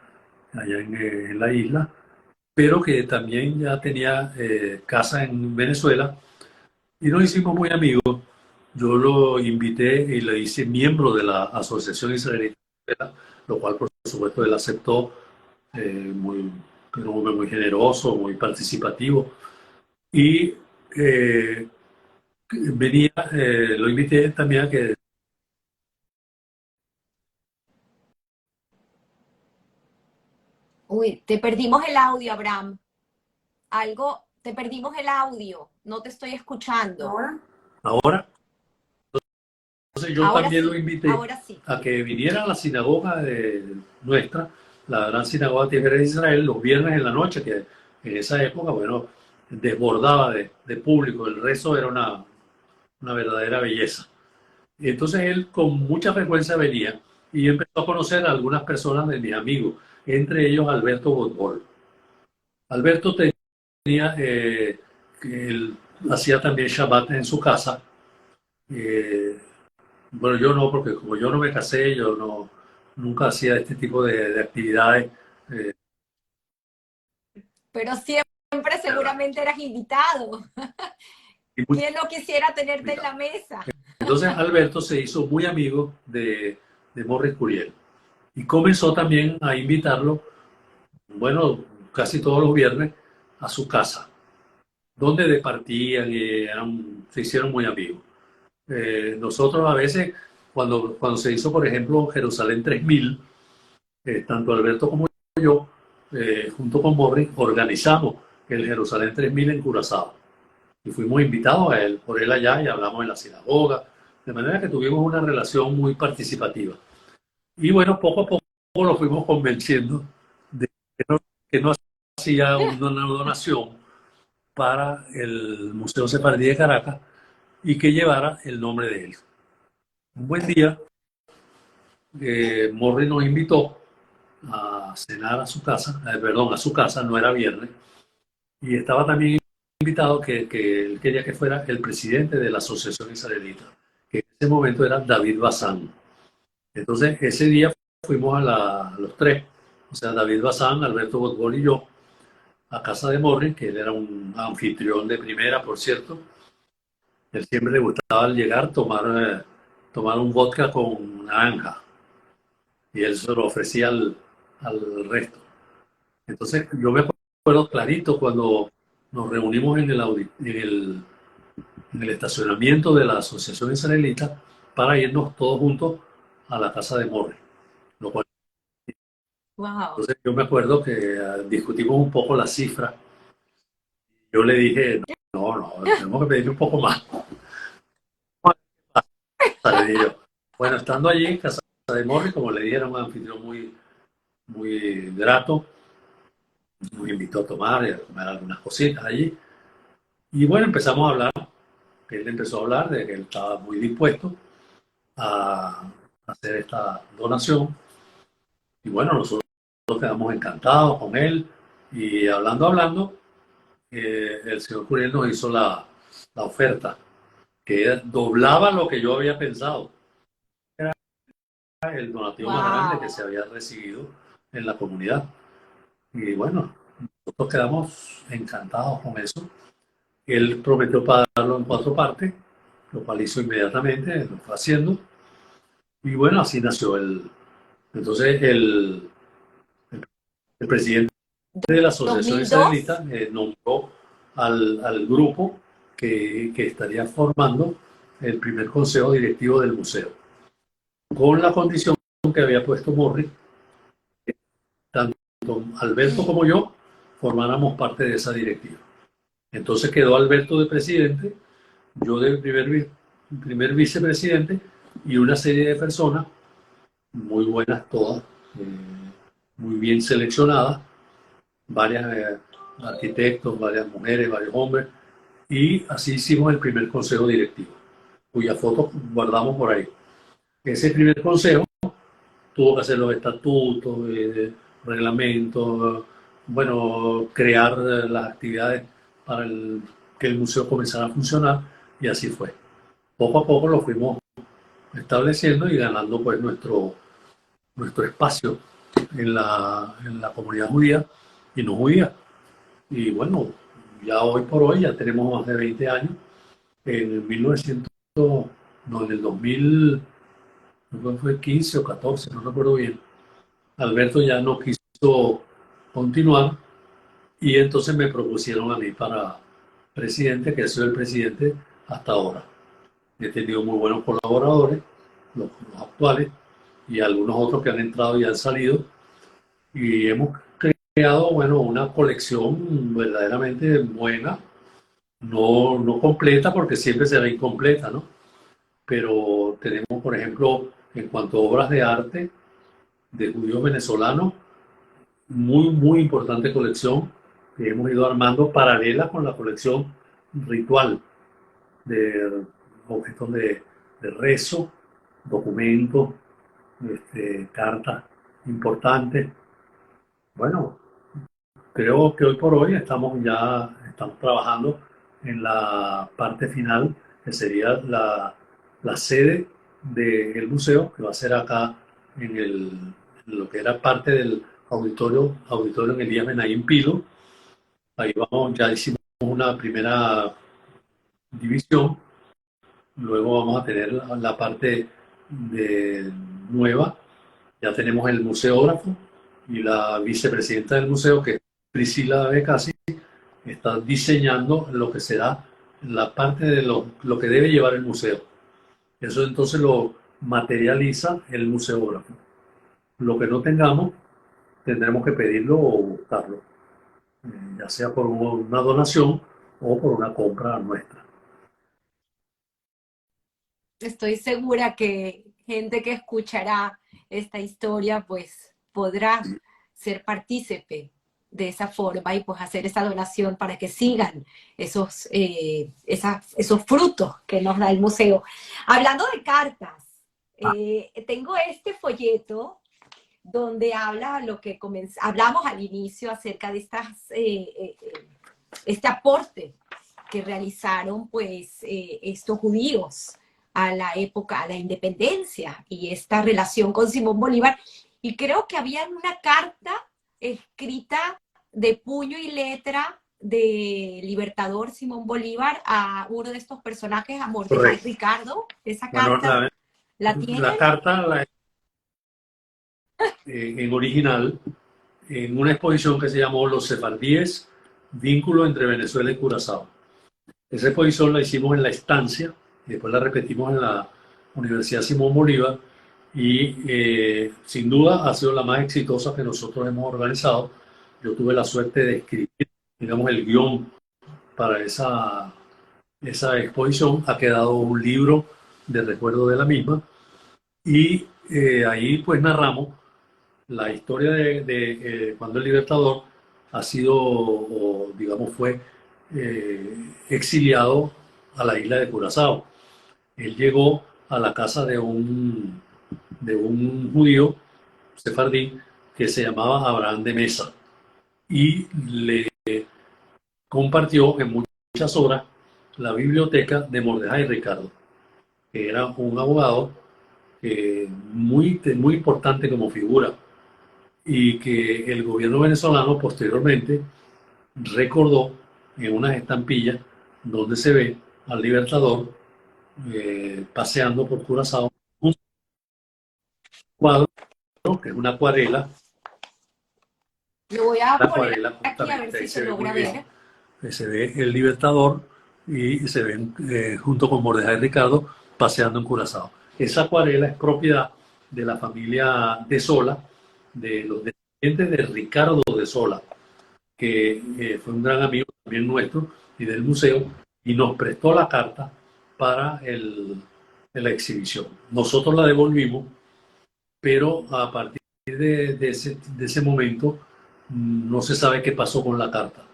allá en la isla, pero que también ya tenía casa en Venezuela y nos hicimos muy amigos. Yo lo invité y le hice miembro de la Asociación Israelita, lo cual por supuesto él aceptó, muy, era un hombre muy generoso, muy participativo. Y venía, lo invité también a que... Uy, te perdimos el audio, Abraham. Algo, te perdimos el audio. No te estoy escuchando. Ahora, entonces yo también lo invité Ahora sí. a que viniera a la sinagoga nuestra, la gran sinagoga de Israel, los viernes en la noche, que en esa época, bueno, desbordaba de público. El rezo era una verdadera belleza. Y entonces él con mucha frecuencia venía y empezó a conocer a algunas personas de mis amigos, entre ellos Alberto Botbol. Alberto tenía, que él hacía también Shabbat en su casa. Eh, bueno, yo no, porque como yo no me casé, yo no, nunca hacía este tipo de actividades. eh, Pero siempre seguramente eras invitado. y muy- ¿Quién no quisiera tenerte en la mesa? entonces Alberto se hizo muy amigo de Morris Curiel y comenzó también a invitarlo, bueno, casi todos los viernes a su casa, donde departían y se hicieron muy amigos. Nosotros a veces, cuando se hizo, por ejemplo, Jerusalén 3000, tanto Alberto como yo, junto con Morris, organizamos el Jerusalén 3000 en Curazao. Y fuimos invitados a él, por él allá, y hablamos en la sinagoga, de manera que tuvimos una relación muy participativa. Y bueno, poco a poco lo fuimos convenciendo de que no hacía una donación para el Museo Sefardí de Caracas y que llevara el nombre de él. Un buen día, Morri nos invitó a cenar a su casa, perdón, a su casa, no era viernes, y estaba también invitado que él quería que fuera el presidente de la Asociación Israelita, que en ese momento era David Bazán. Entonces, ese día fuimos a los tres, o sea, David Bazán, Alberto Botbol y yo, a casa de Morri, que él era un anfitrión de primera, por cierto. Él siempre le gustaba al llegar tomar un vodka con naranja, y él se lo ofrecía al resto. Entonces, yo me acuerdo clarito cuando nos reunimos en el estacionamiento de la Asociación Israelita para irnos todos juntos a la casa de Morri. Lo cual, Wow. entonces, yo me acuerdo que discutimos un poco la cifra. Yo le dije, no, no, tenemos que pedir un poco más. Le dije yo. Bueno, estando allí en casa de Morri, como le dije, era un anfitrión muy, muy grato, nos invitó a tomar y a comer algunas cositas allí. Y bueno, empezamos a hablar. Él empezó a hablar de que él estaba muy dispuesto a hacer esta donación. Y bueno, nosotros quedamos encantados con él. Y hablando, el señor Curiel nos hizo la oferta, que doblaba lo que yo había pensado. Era el donativo más grande que Wow. se había recibido en la comunidad. Y bueno, nosotros quedamos encantados con eso. Él prometió pagarlo en 4 partes, lo cual hizo inmediatamente, lo fue haciendo. Y bueno, así nació entonces el presidente de la Asociación 2002. Israelita nombró al grupo que estaría formando el primer consejo directivo del museo, con la condición que había puesto Morri, que tanto Alberto como yo formáramos parte de esa directiva. Entonces quedó Alberto de presidente, yo de primer vicepresidente y una serie de personas muy buenas todas, muy bien seleccionadas, varias arquitectos, varias mujeres, varios hombres, y así hicimos el primer consejo directivo, cuya foto guardamos por ahí. Ese primer consejo tuvo que hacer los estatutos, reglamentos, bueno, crear las actividades para que el museo comenzara a funcionar, y así fue. Poco a poco lo fuimos estableciendo y ganando pues nuestro espacio en la comunidad judía y no judía. Y bueno, ya hoy por hoy ya tenemos más de 20 años. En 1900, no, en el 2000, no sé si fue 15 o 14, no recuerdo bien. Alberto ya no quiso continuar y entonces me propusieron a mí para presidente, que soy el presidente hasta ahora. He tenido muy buenos colaboradores, los actuales, y algunos otros que han entrado y han salido, y hemos creado, bueno, una colección verdaderamente buena, no completa porque siempre será incompleta, ¿no? Pero tenemos, por ejemplo, en cuanto a obras de arte de judíos venezolanos, muy importante colección que hemos ido armando paralela con la colección ritual de objetos de rezo, documentos, cartas importantes. Bueno, creo que hoy por hoy estamos trabajando en la parte final, que sería la sede del museo, que va a ser acá en lo que era parte del auditorio en Elías Benayín Pilo. Ahí vamos, ya hicimos una primera división. Luego vamos a tener la parte nueva. Ya tenemos el museógrafo y la vicepresidenta del museo, que es Priscila Becasi, está diseñando lo que será la parte de lo que debe llevar el museo. Eso entonces lo materializa el museógrafo. Lo que no tengamos, tendremos que pedirlo o buscarlo, ya sea por una donación o por una compra nuestra. Estoy segura que gente que escuchará esta historia pues podrá ser partícipe de esa forma y pues hacer esa donación para que sigan esos frutos que nos da el museo. Hablando de cartas, tengo este folleto donde habla lo que hablamos al inicio acerca de este aporte que realizaron pues estos judíos a la época, a la independencia y esta relación con Simón Bolívar. Y creo que había una carta escrita de puño y letra de Libertador Simón Bolívar a uno de estos personajes, a Mordecai Ricardo. Esa Bueno, carta, ¿la tienen? la carta en original en una exposición que se llamó Los Sefardíes, vínculo entre Venezuela y Curazao. Esa exposición la hicimos en la estancia, y después la repetimos en la Universidad Simón Bolívar, y sin duda ha sido la más exitosa que nosotros hemos organizado. Yo tuve la suerte de escribir, digamos, el guión para esa exposición. Ha quedado un libro de recuerdo de la misma, y ahí pues narramos la historia de cuando el Libertador ha sido, o digamos, fue exiliado a la isla de Curazao. Él llegó a la casa de un judío sefardí que se llamaba Abraham de Mesa y le compartió en muchas horas la biblioteca de Mordecai Ricardo, que era un abogado muy importante como figura y que el gobierno venezolano posteriormente recordó en unas estampillas donde se ve al Libertador paseando por Curazao, un cuadro que es una acuarela, Lo voy a la poner acuarela aquí a ver justamente si ahí se se ve muy logra bien, ver. se ve el Libertador y se ven junto con Mordecai Ricardo paseando en Curazao. Esa acuarela es propiedad de la familia de Sola, de los descendientes de Ricardo de Sola, que fue un gran amigo también nuestro y del museo, y nos prestó la carta para la exhibición. Nosotros la devolvimos, pero a partir de ese momento no se sabe qué pasó con la carta.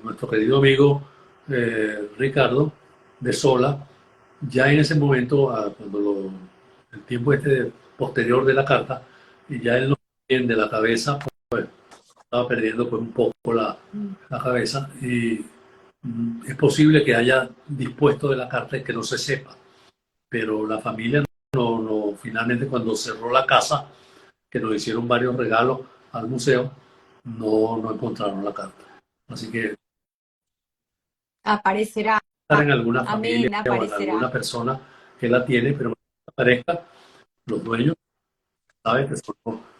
Nuestro querido amigo Ricardo de Sola, ya en ese momento, el tiempo posterior de la carta, y ya él no bien de la cabeza, pues estaba perdiendo pues un poco la cabeza, y es posible que haya dispuesto de la carta y que no se sepa, pero la familia finalmente cuando cerró la casa que nos hicieron varios regalos al museo, no encontraron la carta. Así que Aparecerá. estar en alguna familia Amén, o en aparecerá. alguna persona que la tiene, pero cuando aparezca, los dueños saben que son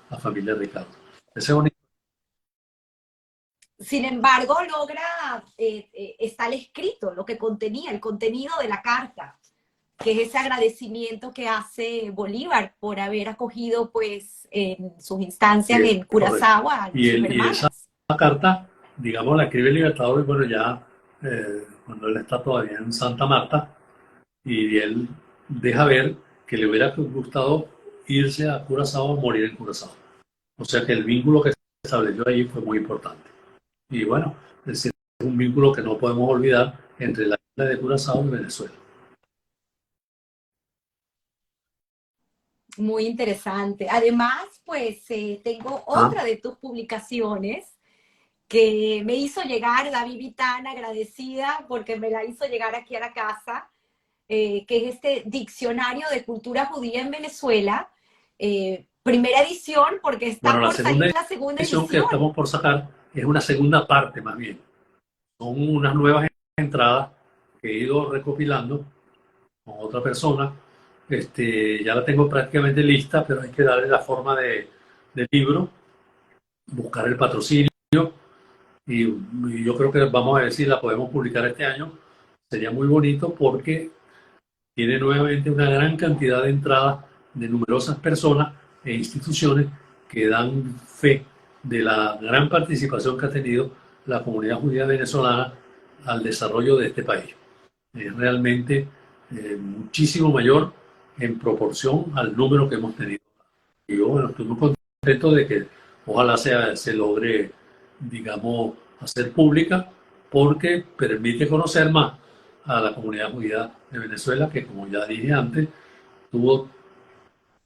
la familia Ricardo. Ese es bonito. Sin embargo, logra, está el escrito, lo que contenía, el contenido de la carta, que es ese agradecimiento que hace Bolívar por haber acogido, pues, en sus instancias en Correcto. Curazao a sus Y esa hermanas. carta, digamos, la escribe el Libertador, y bueno, ya cuando él está todavía en Santa Marta, y él deja ver que le hubiera gustado irse a Curazao a morir en Curazao. O sea que el vínculo que se estableció allí fue muy importante. Y bueno, es un vínculo que no podemos olvidar entre la isla de Curazao y Venezuela. Muy interesante. Además, pues, tengo Ah, otra de tus publicaciones que me hizo llegar, David, tan agradecida porque me la hizo llegar aquí a la casa, que es este Diccionario de Cultura Judía en Venezuela, primera edición, porque bueno, está la por segunda salir la segunda edición que edición. estamos por sacar es una segunda parte más bien. Son unas nuevas entradas que he ido recopilando con otra persona. Ya la tengo prácticamente lista, pero hay que darle la forma de libro, buscar el patrocinio y yo creo que vamos a ver si la podemos publicar este año. Sería muy bonito porque tiene nuevamente una gran cantidad de entradas de numerosas personas e instituciones que dan fe de la gran participación que ha tenido la comunidad judía venezolana al desarrollo de este país. Es realmente muchísimo mayor en proporción al número que hemos tenido. Y yo, bueno, estoy muy contento de que ojalá se logre, digamos, hacer pública porque permite conocer más a la comunidad judía de Venezuela, que como ya dije antes, tuvo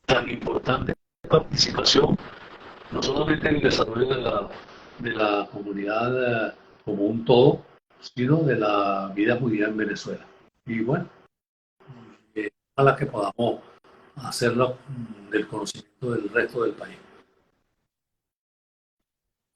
tan importante participación, no solamente en el desarrollo de la comunidad como un todo, sino de la vida judía en Venezuela. Y bueno, a la que podamos hacerlo del conocimiento del resto del país.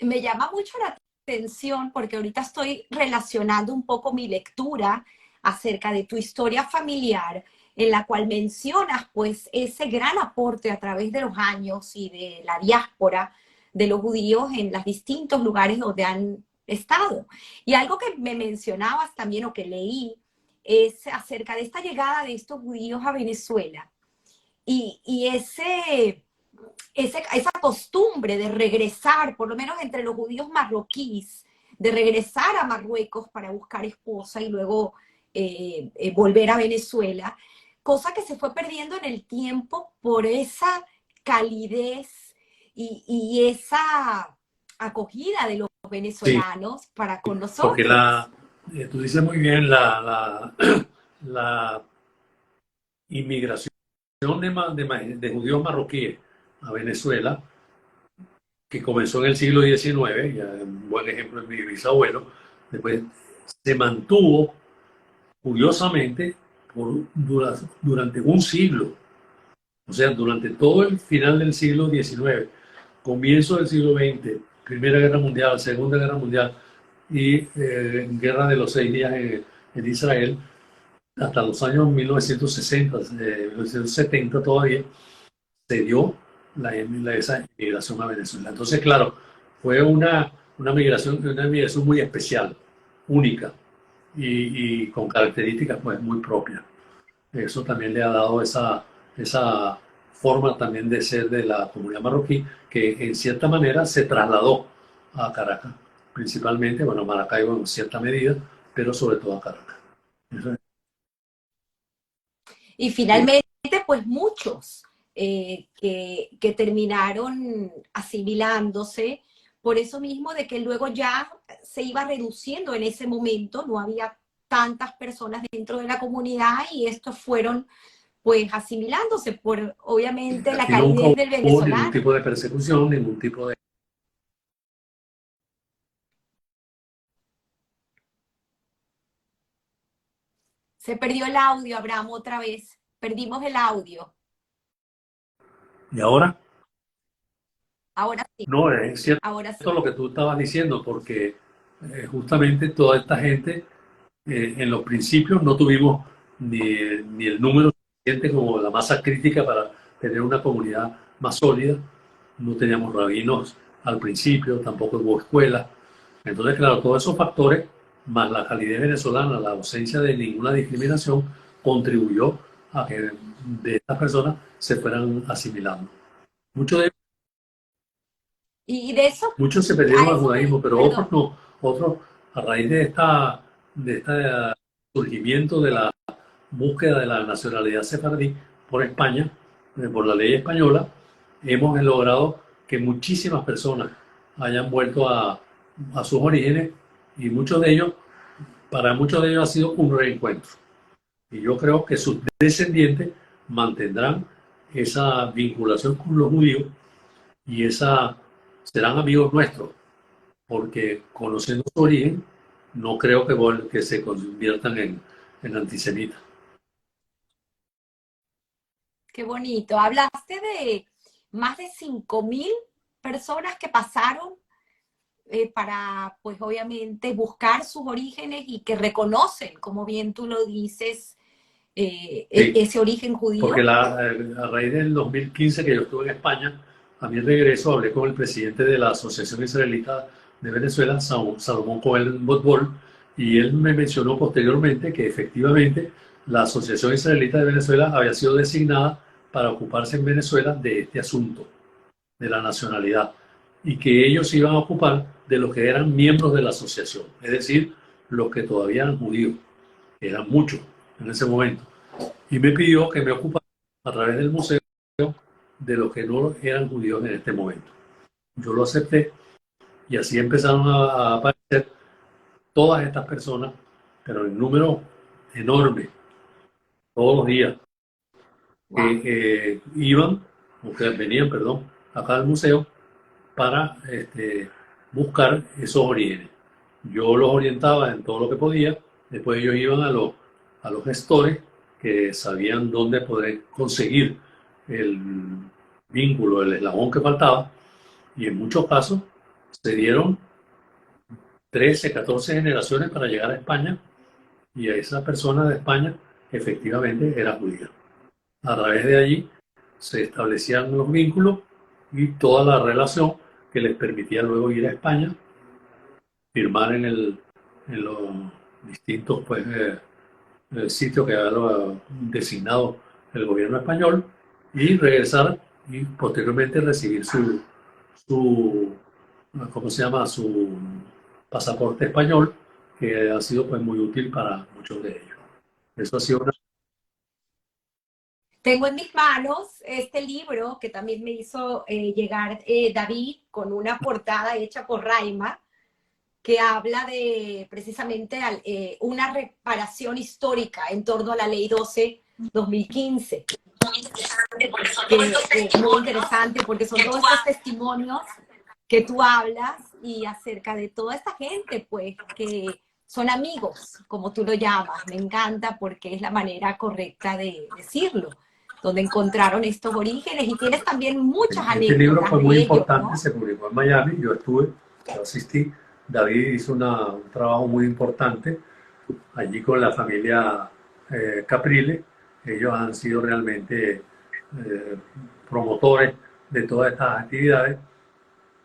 Me llama mucho la atención porque ahorita estoy relacionando un poco mi lectura acerca de tu historia familiar, en la cual mencionas pues ese gran aporte a través de los años y de la diáspora de los judíos en los distintos lugares donde han estado. Y algo que me mencionabas también o que leí es acerca de esta llegada de estos judíos a Venezuela y esa costumbre de regresar, por lo menos entre los judíos marroquíes, de regresar a Marruecos para buscar esposa y luego volver a Venezuela, cosa que se fue perdiendo en el tiempo por esa calidez y esa acogida de los Sí, venezolanos para con porque nosotros. tú dices muy bien, la inmigración de judíos marroquíes a Venezuela, que comenzó en el siglo XIX, ya un buen ejemplo es mi bisabuelo, después se mantuvo curiosamente durante un siglo, o sea, durante todo el final del siglo XIX, comienzo del siglo XX, Primera Guerra Mundial, Segunda Guerra Mundial y Guerra de los 6 días en Israel, hasta los años 1960, 1970 todavía, se dio esa migración a Venezuela. Entonces, claro, fue una migración muy especial, única y con características pues, muy propias. Eso también le ha dado esa forma también de ser de la comunidad marroquí, que en cierta manera se trasladó a Caracas, principalmente, bueno, Maracaibo en cierta medida, pero sobre todo a Caracas. Eso Y finalmente, pues muchos que terminaron asimilándose por eso mismo de que luego ya se iba reduciendo en ese momento, no había tantas personas dentro de la comunidad y estos fueron pues asimilándose por obviamente la aquí nunca calidez del hubo ningún venezolano. tipo de persecución, ningún tipo de... Se perdió el audio, Abraham, otra vez. Perdimos el audio. ¿Y ahora? Ahora sí, No, es cierto ahora sí. lo que tú estabas diciendo, porque justamente toda esta gente, en los principios no tuvimos ni el número suficiente como la masa crítica para tener una comunidad más sólida. No teníamos rabinos al principio, tampoco hubo escuelas. Entonces, claro, todos esos factores, más la calidez venezolana, la ausencia de ninguna discriminación, contribuyó a que de estas personas se fueran asimilando. Muchos de Y de eso, Muchos se a perdieron al eso judaísmo, pero perdón, otros no. Otros, a raíz de este surgimiento de la búsqueda de la nacionalidad sefardí por España, por la ley española, hemos logrado que muchísimas personas hayan vuelto a sus orígenes y muchos de ellos, para muchos de ellos ha sido un reencuentro. Y yo creo que sus descendientes mantendrán esa vinculación con los judíos y serán amigos nuestros porque conociendo su origen, no creo que se conviertan en antisemitas. qué bonito. Hablaste de más de 5.000 personas que pasaron para, pues obviamente, buscar sus orígenes y que reconocen, como bien tú lo dices, Sí, ese origen porque judío. a raíz del 2015 que yo estuve en España, a mi regreso hablé con el presidente de la Asociación Israelita de Venezuela, Salomón Cohen Botbol, y él me mencionó posteriormente que efectivamente la Asociación Israelita de Venezuela había sido designada para ocuparse en Venezuela de este asunto, de la nacionalidad, y que ellos se iban a ocupar de los que eran miembros de la asociación, es decir, los que todavía eran judíos, que eran muchos en ese momento, y me pidió que me ocupara a través del museo de los que no eran judíos en este momento. Yo lo acepté y así empezaron a aparecer todas estas personas, pero en número enorme, todos los días, Wow. que iban, o que venían, perdón, acá al museo para buscar esos orígenes. Yo los orientaba en todo lo que podía, después ellos iban a los gestores que sabían dónde poder conseguir el vínculo, el eslabón que faltaba, y en muchos casos se dieron 13, 14 generaciones para llegar a España, y a esa persona de España efectivamente era judía. A través de allí se establecían los vínculos y toda la relación que les permitía luego ir a España, firmar en los distintos pues, sitios que había designado el gobierno español y regresar y posteriormente recibir su ¿cómo se llama? Su pasaporte español, que ha sido pues muy útil para muchos de ellos. Eso ha sido una... Tengo en mis manos este libro que también me hizo llegar David con una portada hecha por Raima, que habla de precisamente una reparación histórica en torno a la ley 12/2015, que es muy interesante porque son todos estos testimonios que tú hablas y acerca de toda esta gente, pues, que son amigos, como tú lo llamas. Me encanta porque es la manera correcta de decirlo, donde encontraron estos orígenes y tienes también muchas Este libro anécdotas fue de muy ellos, importante, ¿no? se publicó en Miami, yo asistí, David hizo un trabajo muy importante allí con la familia Caprile. Ellos han sido realmente promotores de todas estas actividades.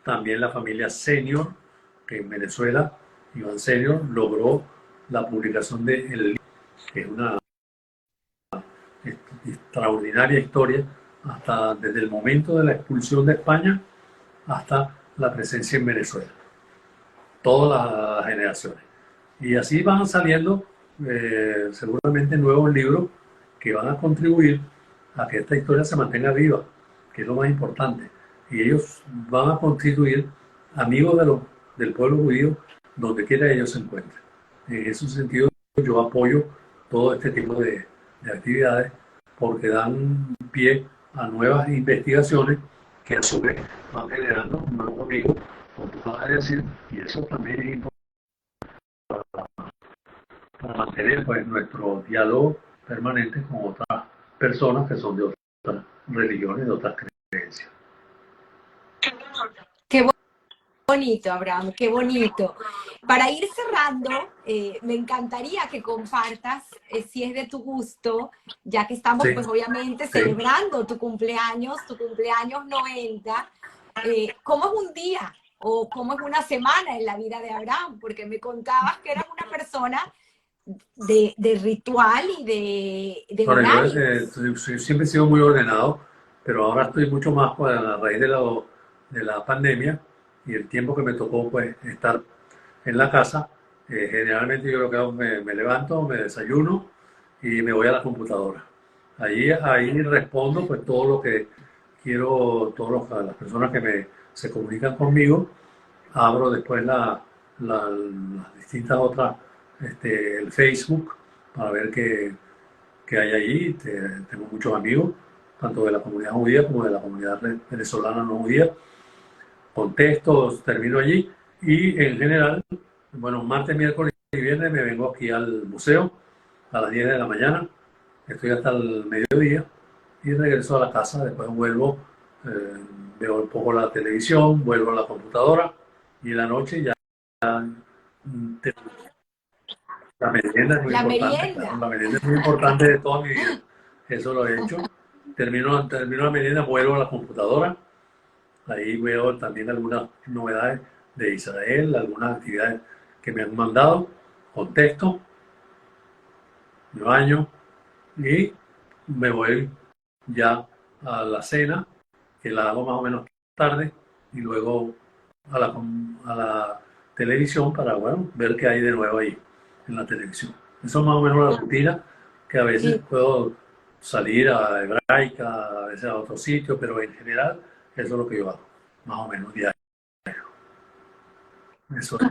También la familia Senior, que en Venezuela, Iván Senior, logró la publicación de El Libro, que es una extraordinaria historia, hasta desde el momento de la expulsión de España hasta la presencia en Venezuela, todas las generaciones. Y así van saliendo seguramente nuevos libros que van a contribuir a que esta historia se mantenga viva, que es lo más importante. Y ellos van a constituir amigos del pueblo judío donde quiera ellos se encuentren. En ese sentido, yo apoyo todo este tipo de actividades porque dan pie a nuevas investigaciones que a su vez van generando nuevos amigos, como tú vas a decir, y eso también es importante para mantener pues, nuestro diálogo permanente con otras personas que son de otras religiones, de otras creencias. bonito, Abraham, qué bonito. Para ir cerrando, me encantaría que compartas, si es de tu gusto, ya que estamos Sí, pues obviamente sí. celebrando tu cumpleaños 90, ¿cómo es un día o cómo es una semana en la vida de Abraham? Porque me contabas que eras una persona de ritual y de Bueno, yo horarios. siempre he sido muy ordenado, pero ahora estoy mucho más pues, a raíz de la pandemia y el tiempo que me tocó pues estar en la casa. Generalmente yo lo que hago me levanto, me desayuno y me voy a la computadora. Ahí respondo pues todo lo que quiero, las personas que se comunican conmigo. Abro después las distintas otras, el Facebook para ver qué hay allí. Tengo muchos amigos, tanto de la comunidad judía como de la comunidad venezolana no judía. Contesto, termino allí y en general, bueno, martes, miércoles y viernes me vengo aquí al museo a las 10 de la mañana. Estoy hasta el mediodía y regreso a la casa. Después vuelvo, eh, veo un poco la televisión, vuelvo a la computadora y en la noche ya mm, la merienda es muy La importante, claro. merienda. La merienda es muy importante de toda mi vida. Eso lo he hecho. Termino la merienda, vuelvo a la computadora. Ahí veo también algunas novedades de Israel, algunas actividades que me han mandado. Contesto, me baño y me voy ya a la cena, que la hago más o menos tarde, y luego a la televisión para, bueno, ver qué hay de nuevo ahí en la televisión. Eso es más o menos la rutina, que a veces Y puedo salir a Hebraica, a veces a otro sitio, pero en general eso es lo que yo hago, más o menos diario. Eso es.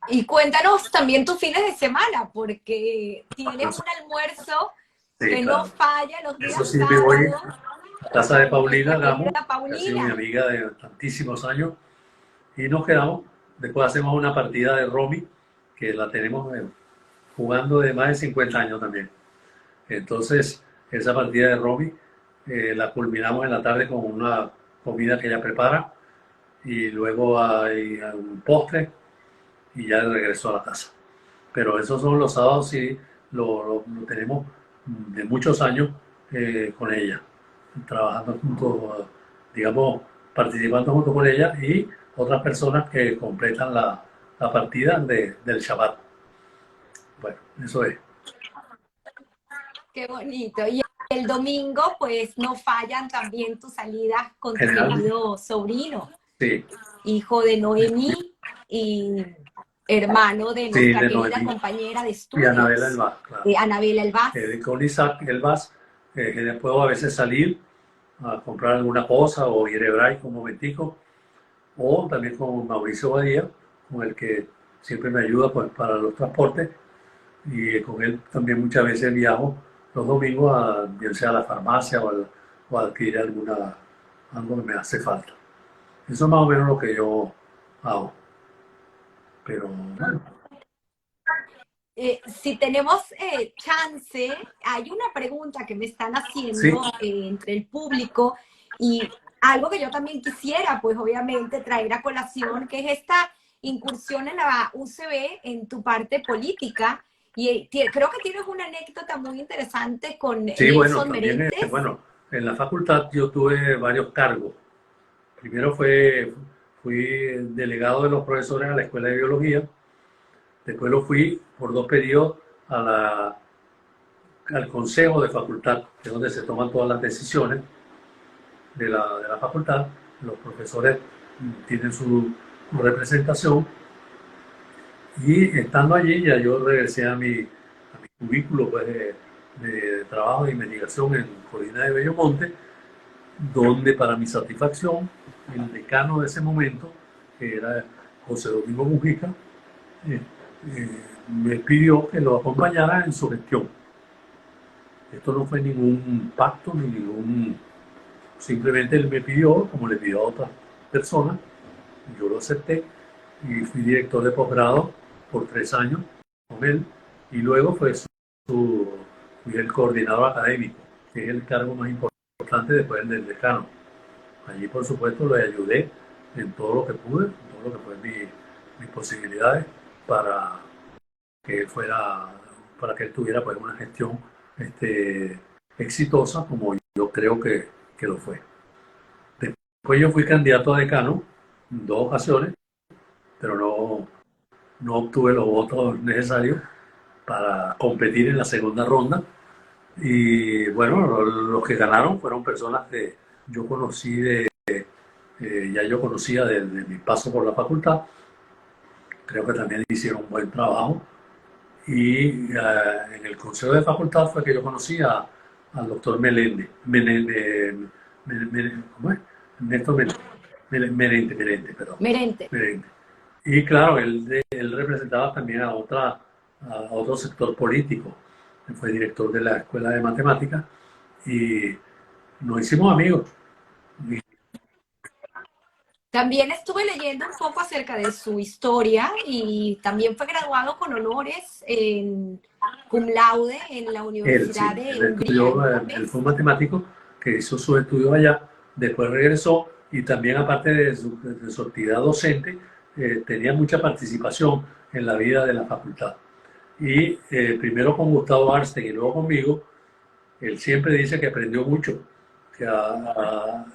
Y cuéntanos también tus fines de semana, porque tienes un almuerzo Sí, que no claro. falla los días Eso sí, me voy sábados a casa de con Paulina nuestra Gamo, querida que ha sido mi Paulina. amiga de tantísimos años, y nos quedamos. Después hacemos una partida de Romy, que la tenemos jugando de más de 50 años también. Entonces, esa partida de Romy la culminamos en la tarde con una comida que ella prepara y luego hay un postre y ya regreso a la casa. Pero esos son los sábados y lo tenemos de muchos años con ella, trabajando junto, digamos, participando junto con ella y otras personas que completan la partida del Shabbat. Bueno, eso es. Qué bonito. Y el domingo, pues no fallan también tus salidas con tu General, querido sobrino, sí, hijo de Noemí y hermano de sí, nuestra de querida Noemí compañera de y Anabela estudios, Elbaz, claro. Anabela Elbaz. Con Isaac Elbaz puedo a veces salir a comprar alguna cosa o ir a Hebraica un momentico, o también con Mauricio Badía, con el que siempre me ayuda pues, para los transportes, y con él también muchas veces viajo los domingos, bien sea a la farmacia o a adquirir algo que me hace falta. Eso es más o menos lo que yo hago. Pero bueno, Si tenemos chance, hay una pregunta que me están sí, haciendo entre el público y algo que yo también quisiera, pues obviamente, traer a colación, que es esta incursión en la UCB en tu parte política. Y creo que tienes una anécdota muy interesante con sí, bueno, Nelson también, Meréndez. bueno, en la facultad yo tuve varios cargos. Primero fui delegado de los profesores a la Escuela de Biología, después lo fui por 2 periodos a al Consejo de Facultad, que es donde se toman todas las decisiones de la facultad. Los profesores tienen su representación y estando allí ya yo regresé a mi cubículo pues, de trabajo de investigación en Colina de Bellomonte, donde para mi satisfacción el decano de ese momento, que era José Domingo Mujica, eh, eh, me pidió que lo acompañara en su gestión. Esto no fue ningún pacto ni ningún. Simplemente él me pidió, como le pidió a otras personas, yo lo acepté y fui director de posgrado por 3 años con él y luego fui el coordinador académico, que es el cargo más importante después del decano. Allí, por supuesto, le ayudé en todo lo que pude, en todo lo que fue mis posibilidades para que él fuera, para que él tuviera pues una gestión este, exitosa como yo creo que lo fue. Después yo fui candidato a decano en 2 ocasiones, pero no obtuve los votos necesarios para competir en la segunda ronda. Y bueno, los que ganaron fueron personas que yo conocí ya yo conocía de mi paso por la facultad. Creo que también hicieron un buen trabajo. Y en el consejo de facultad fue que yo conocí al doctor ¿cómo es? Ernesto Merente, perdón. Merente. Merente. Y claro, él representaba también a otro sector político. Él fue director de la Escuela de Matemáticas y nos hicimos amigos. Y, También estuve leyendo un poco acerca de su historia y también fue graduado con honores en cum laude en la él, sí, Universidad de él Hungría, en estudió, él fue Budapest. un matemático que hizo sus estudios allá, después regresó y también aparte de su actividad docente, tenía mucha participación en la vida de la facultad. Y primero con Gustavo Arsten y luego conmigo, él siempre dice que aprendió mucho.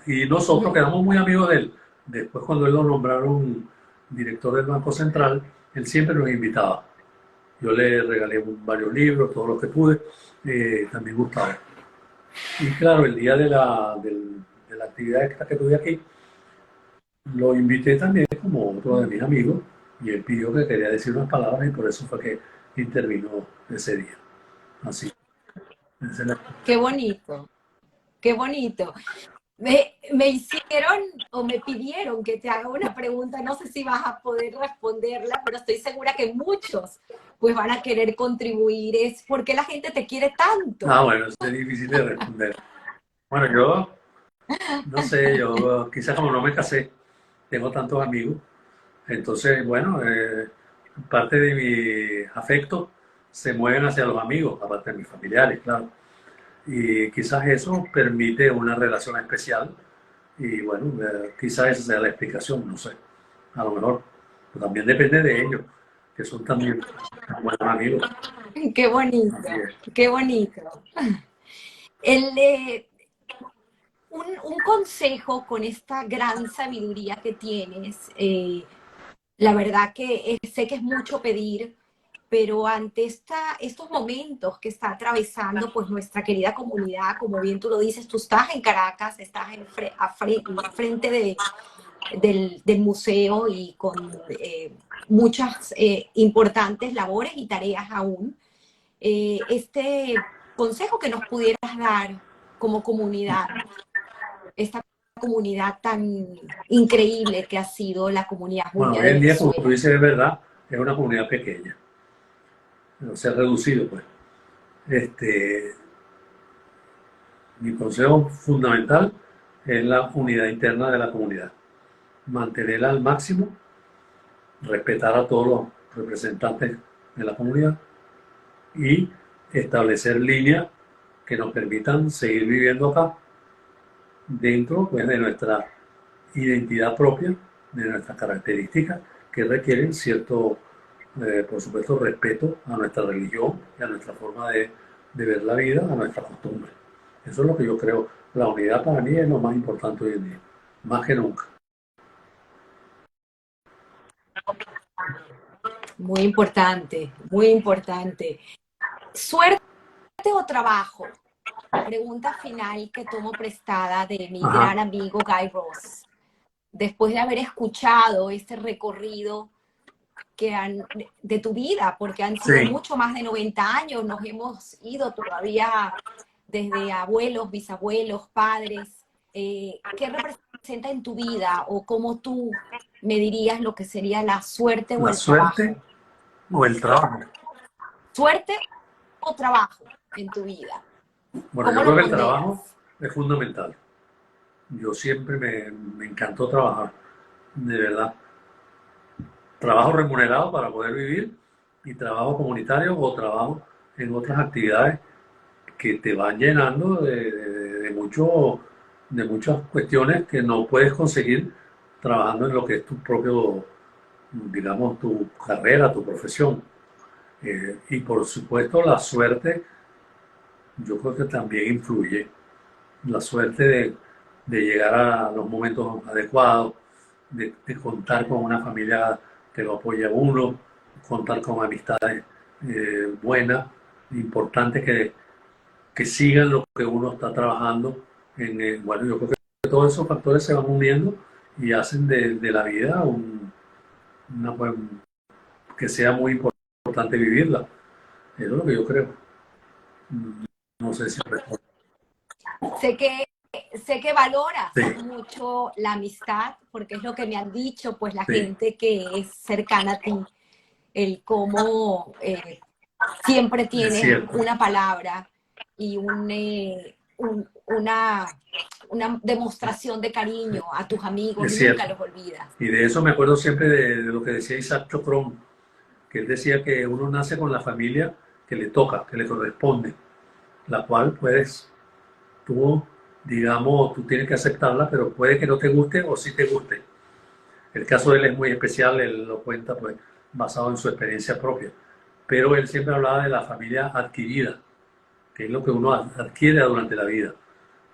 Y nosotros quedamos muy amigos de él. Después cuando él lo nombraron director del Banco Central, él siempre nos invitaba. Yo le regalé varios libros, todos los que pude, también Gustavo. Y claro, el día de la actividad esta que tuve aquí, lo invité también como otro de mis amigos y él pidió que quería decir unas palabras y por eso fue que intervino ese día. Así. Esa es la- Qué bonito, qué bonito. Me hicieron o me pidieron que te haga una pregunta, no sé si vas a poder responderla, pero estoy segura que muchos pues van a querer contribuir. Es ¿por qué la gente te quiere tanto? Bueno, eso es difícil de responder. Bueno, yo no sé, yo quizás como no me casé, tengo tantos amigos, entonces, bueno, parte de mi afecto se mueven hacia los amigos, aparte de mis familiares, claro. Y quizás eso permite una relación especial y bueno, quizás esa sea la explicación, no sé, a lo mejor. Pero también depende de ellos, que son también buenos amigos. Qué bonito, Así es. qué bonito. El, un consejo con esta gran sabiduría que tienes, la verdad que sé que es mucho pedir, pero ante estos momentos que está atravesando pues nuestra querida comunidad, como bien tú lo dices, tú estás en Caracas, estás frente del museo y con muchas importantes labores y tareas aún. Este consejo que nos pudieras dar como comunidad, esta comunidad tan increíble que ha sido la comunidad Bueno, judía hoy de en día, como tú Venezuela. dices, es verdad, es una comunidad pequeña, se ha reducido, pues. Este, mi consejo fundamental es la unidad interna de la comunidad. Mantenerla al máximo, respetar a todos los representantes de la comunidad y establecer líneas que nos permitan seguir viviendo acá dentro pues, de nuestra identidad propia, de nuestras características que requieren cierto, por supuesto, respeto a nuestra religión y a nuestra forma de ver la vida, a nuestra costumbre. Eso es lo que yo creo. La unidad para mí es lo más importante hoy en día, más que nunca. Muy importante, muy importante. ¿Suerte o trabajo? Pregunta final que tomo prestada de mi Ajá, gran amigo Guy Ross. Después de haber escuchado este recorrido de tu vida, porque han sido sí. mucho más de 90 años, nos hemos ido todavía desde abuelos, bisabuelos, padres. ¿Qué representa en tu vida o cómo tú me dirías lo que sería la suerte o La el suerte trabajo? o el trabajo. ¿Suerte o trabajo en tu vida? Bueno, ¿Cómo yo creo lo que el trabajo ponderas? es fundamental. Yo siempre me encantó trabajar, de verdad. Trabajo remunerado para poder vivir y trabajo comunitario o trabajo en otras actividades que te van llenando de muchas cuestiones que no puedes conseguir trabajando en lo que es tu propio, digamos, tu carrera, tu profesión. Y por supuesto la suerte, yo creo que también influye. La suerte de llegar a los momentos adecuados, de contar con una familia que lo apoya a uno, contar con amistades buenas, importantes que sigan lo que uno está trabajando. Bueno, yo creo que todos esos factores se van uniendo y hacen de la vida una, pues, que sea muy importante vivirla. Eso es lo que yo creo. No sé si... Sé que, sé que valoras Sí, mucho la amistad, porque es lo que me han dicho, pues la sí, gente que es cercana a ti, el cómo siempre es tienes cierto, una palabra y una demostración de cariño a tus amigos, es nunca cierto. los olvidas. Y de eso me acuerdo siempre de lo que decía Isaac Chocrón, que él decía que uno nace con la familia que le toca, que le corresponde, la cual puedes, tú, digamos, tú tienes que aceptarla, pero puede que no te guste o sí te guste. El caso de él es muy especial, él lo cuenta pues basado en su experiencia propia, pero él siempre hablaba de la familia adquirida, que es lo que uno adquiere durante la vida,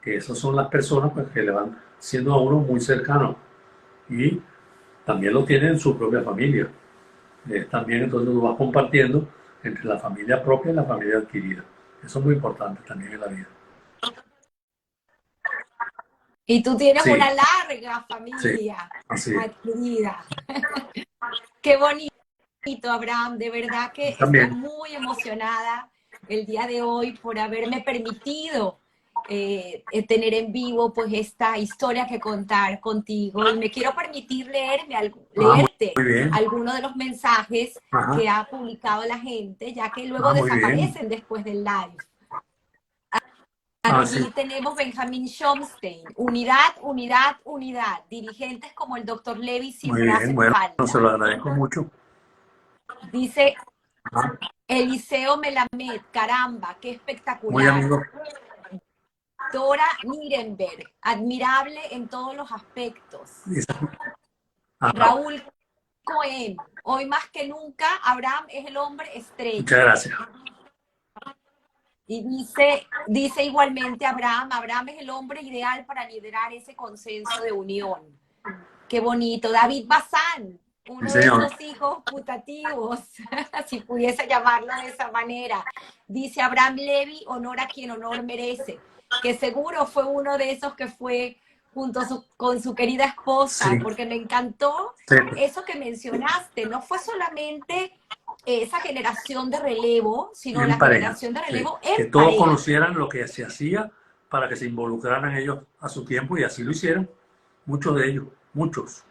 que esas son las personas pues, que le van siendo a uno muy cercanos y también lo tiene en su propia familia. También entonces lo vas compartiendo entre la familia propia y la familia adquirida. Eso es muy importante también en la vida. Y tú tienes una Sí, larga sí, familia así es. adquirida. Qué bonito, Abraham. De verdad que estoy También, muy emocionada el día de hoy por haberme permitido tener en vivo pues esta historia que contar contigo. Y me quiero permitir muy, leerte muy bien. algunos de los mensajes Ajá. que ha publicado la gente, ya que luego Muy bien. desaparecen después del live. Sí. Aquí tenemos Benjamin Schomstein. Unidad, unidad, unidad. Dirigentes como el doctor Levy Muy siempre bien. hacen Bueno, se falta. lo agradezco mucho. Dice Ajá. Eliseo Melamed, caramba, qué Muy espectacular. amigo. Dora Nirenberg, admirable en todos los aspectos. Ajá. Raúl Cohen, hoy más que nunca, Abraham es el hombre Muchas estrella. gracias. Y dice igualmente Abraham es el hombre ideal para liderar ese consenso de unión. Qué bonito. David Bazán, Sí, uno de señor. esos hijos putativos, si pudiese llamarlo de esa manera. Dice Abraham Levy, honor a quien honor merece, que seguro fue uno de esos que fue con su querida esposa, Sí, porque me encantó sí. eso que mencionaste. No fue solamente esa generación de relevo, sino En la pareja. generación de Sí. relevo Que en todos pareja. conocieran lo que se hacía para que se involucraran ellos a su tiempo y así lo hicieron. Muchos de ellos, muchos.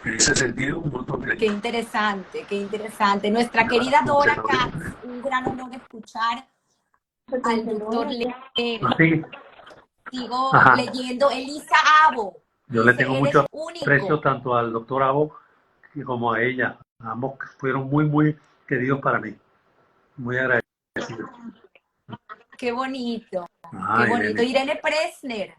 En ese sentido, un montón de Qué ellos. interesante, qué interesante. Nuestra Nada, querida como se Dora lo digo. Katz, un gran honor escuchar al doctor Levi. Así, Sigo ajá. leyendo. Elisa Abo Yo le dice, tengo eres mucho aprecio único. tanto al doctor Abo como a ella. Ambos fueron muy, muy queridos para mí. Muy agradecidos. Qué bonito, qué Ajá, bonito. Irene. Irene Presner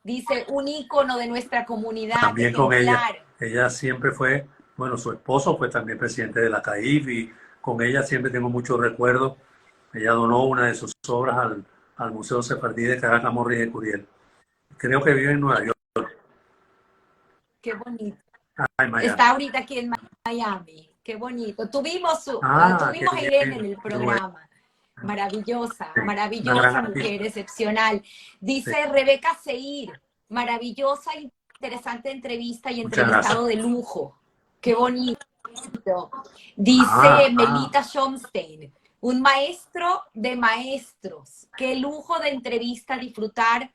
dice, un ícono de nuestra comunidad, También con ella. ejemplar. Ella siempre fue, bueno, su esposo fue también presidente de la CAIF y con ella siempre tengo muchos recuerdos. Ella donó una de sus obras al Museo Sefardí de Caracas, Morris de Curiel. Creo que vive en Nueva York, Qué bonito. en Miami. Está ahorita aquí en Miami. Qué bonito. Qué Tuvimos a Irene en bien, el qué bueno. programa. Maravillosa, Sí, una gran maravillosa mujer, artista. excepcional. Sí, Dice Rebeca Seir, maravillosa, interesante entrevista y muchas gracias. entrevistado de lujo. Qué bonito. Ah, Dice ah, Melita Schomstein, un maestro de maestros. Qué lujo de entrevista disfrutar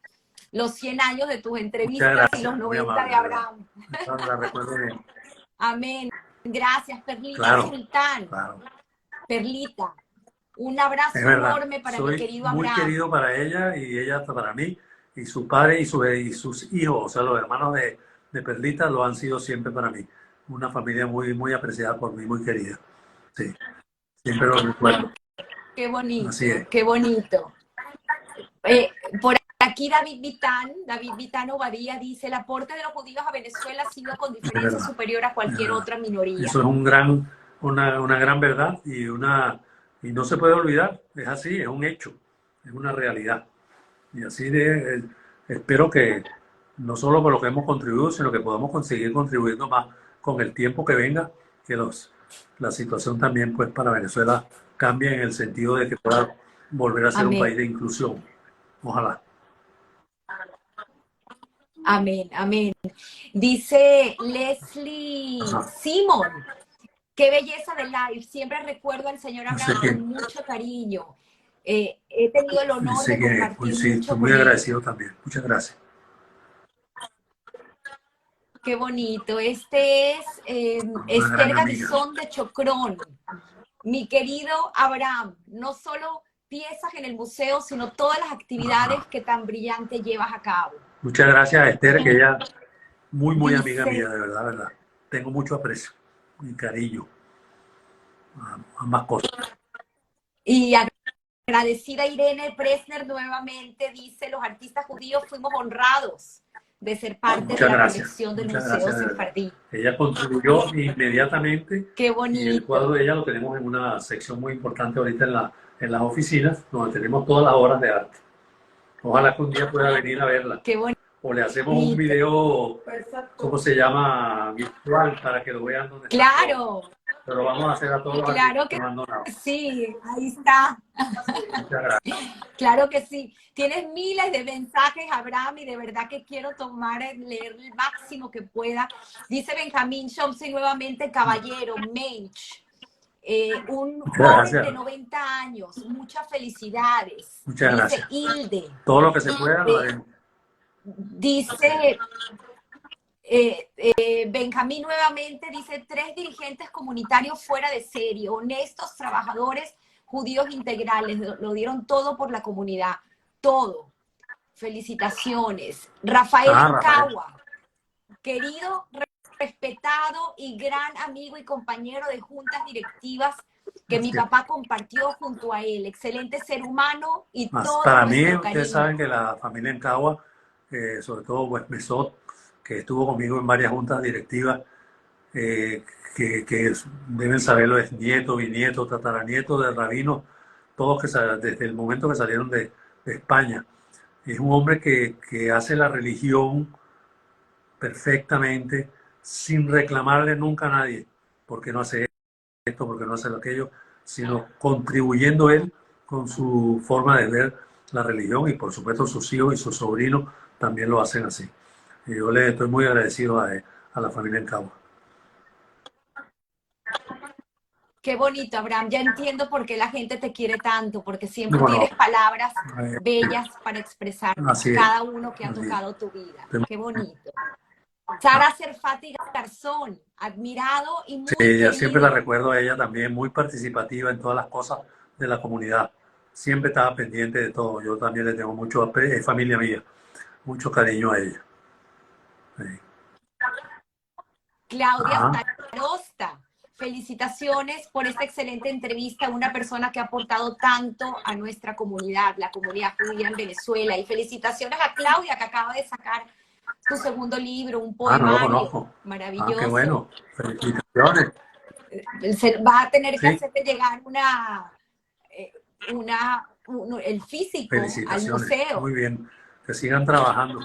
los 100 años de tus muchas entrevistas y los gracias. Muy 90 de amable, de verdad. Abraham. Esa la recuerdo bien. Amén. Gracias, Perlita Claro, Sultán. claro. Perlita, un Es abrazo verdad. enorme para mi Soy querido muy Abraham. querido para ella y ella para mí. Y su padre y sus hijos, o sea, los hermanos de Perlita, lo han sido siempre para mí. Una familia muy, muy apreciada por mí, muy querida. Sí, siempre lo recuerdo. Qué Así bonito, es. qué bonito. Eh, por aquí David Vitán Obadía dice, el aporte de los judíos a Venezuela ha sido con Es diferencia verdad, superior a es cualquier verdad. otra minoría. Eso es una gran verdad y no se puede olvidar. Es así, es un hecho, es una realidad. Y así espero que no solo por lo que hemos contribuido, sino que podamos conseguir contribuyendo más con el tiempo que venga, que la situación también pues para Venezuela cambie en el sentido de que pueda volver a ser un Amén, país de inclusión. Ojalá. amén, amén. Dice Leslie Ajá. Simon, qué belleza de live. Siempre recuerdo al señor No sé Abraham con quién, mucho cariño. He tenido el no honor sé de quién es. compartir Pues sí, estoy mucho muy con él. agradecido también. Muchas gracias. Qué bonito. Este es Una gran Esther amiga. Garzón de Chocrón. Mi querido Abraham, no solo piezas en el museo, sino todas las actividades Ajá. que tan brillante llevas a cabo. Muchas gracias a Esther, que ella muy amiga mía, Dice, de verdad, verdad. Tengo mucho aprecio y cariño a ambas cosas. y agradecida Irene Presner nuevamente, dice, los artistas judíos fuimos honrados de ser parte de la colección del Muchas Museo gracias de verdad. Sefardí. Ella contribuyó inmediatamente Qué y el cuadro bonito. de ella lo tenemos en una sección muy importante ahorita en las oficinas, donde tenemos todas las obras de arte. Ojalá que un día pueda venir a verla. Qué O le hacemos un bonito. video, ¿cómo se llama? Virtual, para que lo vean donde están todos. Claro, Pero vamos a hacer a todos los artistas claro que que nos han donado. sí, ahí está. Muchas gracias. Claro que sí. Tienes miles de mensajes, Abraham, y de verdad que quiero leer el máximo que pueda. Dice Benjamín Chomsky nuevamente, caballero, Mensch, un Muchas joven de gracias. 90 años, muchas felicidades. Muchas Dice gracias. Hilde. Todo lo que se pueda lo Eh, haremos. dice Benjamín nuevamente, dice, 3 dirigentes comunitarios fuera de serie, honestos, trabajadores, judíos integrales, lo dieron todo por la comunidad, todo. Felicitaciones. Rafael Rafael. Encagua, querido, respetado y gran amigo y compañero de juntas directivas que mi Así es. papá compartió junto a él. Excelente ser humano y todo Para mí, nuestro ustedes saben cariño. que la familia Encagua, sobre todo West Mesot, que estuvo conmigo en varias juntas directivas, eh, deben saberlo, es nieto, bisnieto, tataranieto de rabinos, todos desde el momento que salieron de España. Es un hombre que hace la religión perfectamente, sin reclamarle nunca a nadie, porque no hace esto, porque no hace aquello, sino contribuyendo él con su forma de ver la religión y por supuesto sus hijos y sus sobrinos también lo hacen así. Y yo le estoy muy agradecido a la familia Encagua. Qué bonito, Abraham. Ya entiendo por qué la gente te quiere tanto, porque siempre Bueno, tienes palabras eh, bellas para expresar así es, cada uno que ha así es. tocado tu vida. Qué bonito. Sara Serfati Garzón, admirado y Sí, muy ella siempre la querido. recuerdo a ella también, muy participativa en todas las cosas de la comunidad. Siempre estaba pendiente de todo. Yo también le tengo mucho, es familia mía, mucho cariño a ella. Sí. Claudia Ajá. Starosta, felicitaciones por esta excelente entrevista a una persona que ha aportado tanto a nuestra comunidad, la comunidad judía en Venezuela. Y felicitaciones a Claudia, que acaba de sacar su segundo libro, un No lo poemario conozco. Qué maravilloso. bueno. Felicitaciones. Se va a tener que Sí, hacerte llegar el físico al felicitaciones. museo. Muy bien. Que sigan trabajando.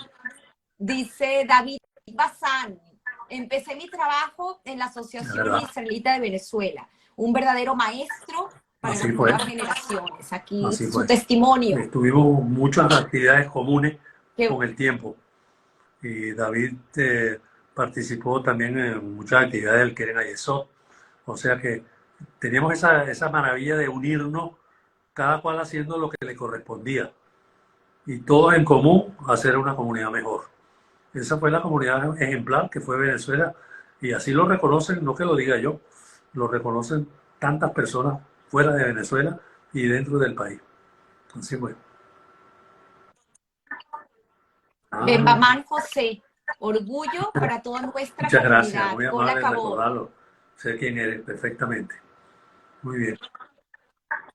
Dice David Bazán, empecé mi trabajo en la De Asociación verdad. Israelita de Venezuela, un verdadero maestro para Así las fue. nuevas generaciones. Aquí Así su fue. testimonio. Tuvimos muchas actividades comunes Que, con el tiempo. Y David participó también en muchas actividades del Keren Ayesot. O sea que teníamos esa maravilla de unirnos, cada cual haciendo lo que le correspondía. Y todos en común hacer una comunidad mejor. Esa fue la comunidad ejemplar que fue Venezuela. Y así lo reconocen, no que lo diga yo, lo reconocen tantas personas fuera de Venezuela y dentro del país. Así fue. Ah, Bembamán José, orgullo para toda nuestra muchas gracias, comunidad. muy Hola, amable en Cabot. recordarlo. Sé quién eres perfectamente. Muy bien.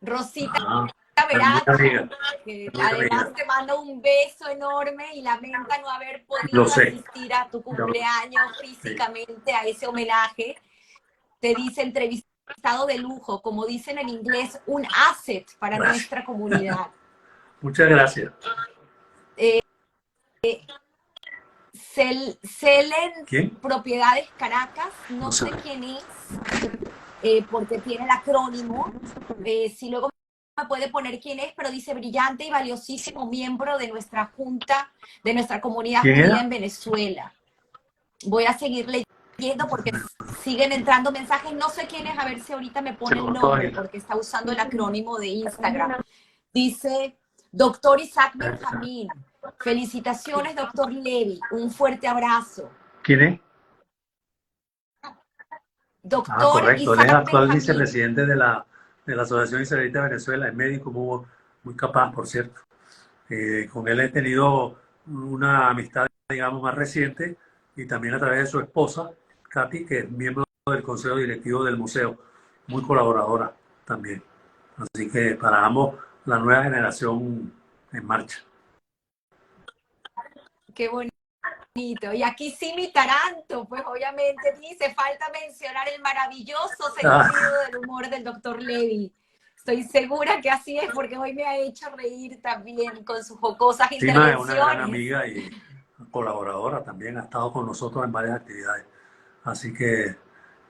Rosita Ah, muy Veracha, amiga. que Amiga mía, además te mando un beso enorme y lamenta no haber lo podido sé. asistir a tu Yo- cumpleaños sí. físicamente, a ese homenaje. Te dice entrevistado de lujo, como dicen en inglés, un asset para Gracias. nuestra comunidad. Muchas gracias. Selen ¿Quién? Propiedades Caracas, No no sé. sé quién es, porque tiene el acrónimo. Si luego me puede poner quién es, pero dice brillante y valiosísimo miembro de nuestra junta, de nuestra comunidad ¿Quién judía era? en Venezuela. Voy a seguir leyendo porque siguen entrando mensajes. No sé quién es, a ver si ahorita me Se pone el cortó nombre, ahí. porque está usando el acrónimo de Instagram. Dice, doctor Isaac Benjamín, felicitaciones, doctor Levy, un fuerte abrazo. ¿Quién es? Ah, Doctor correcto. Él es Isaac actual Benjamín, vicepresidente de la Asociación Israelita de Venezuela. Es médico muy, muy capaz, por cierto. Con él he tenido una amistad, digamos, más reciente y también a través de su esposa, Katy, que es miembro del consejo directivo del museo, muy colaboradora también. Así que para ambos, la nueva generación en marcha. qué bonito. Y aquí sí mi taranto, pues obviamente dice, falta mencionar el maravilloso sentido Ah, del humor del doctor Levy. Estoy segura que así es, porque hoy me ha hecho reír también con sus jocosas Sima es una gran intervenciones. amiga y colaboradora también, ha estado con nosotros en varias actividades. Así que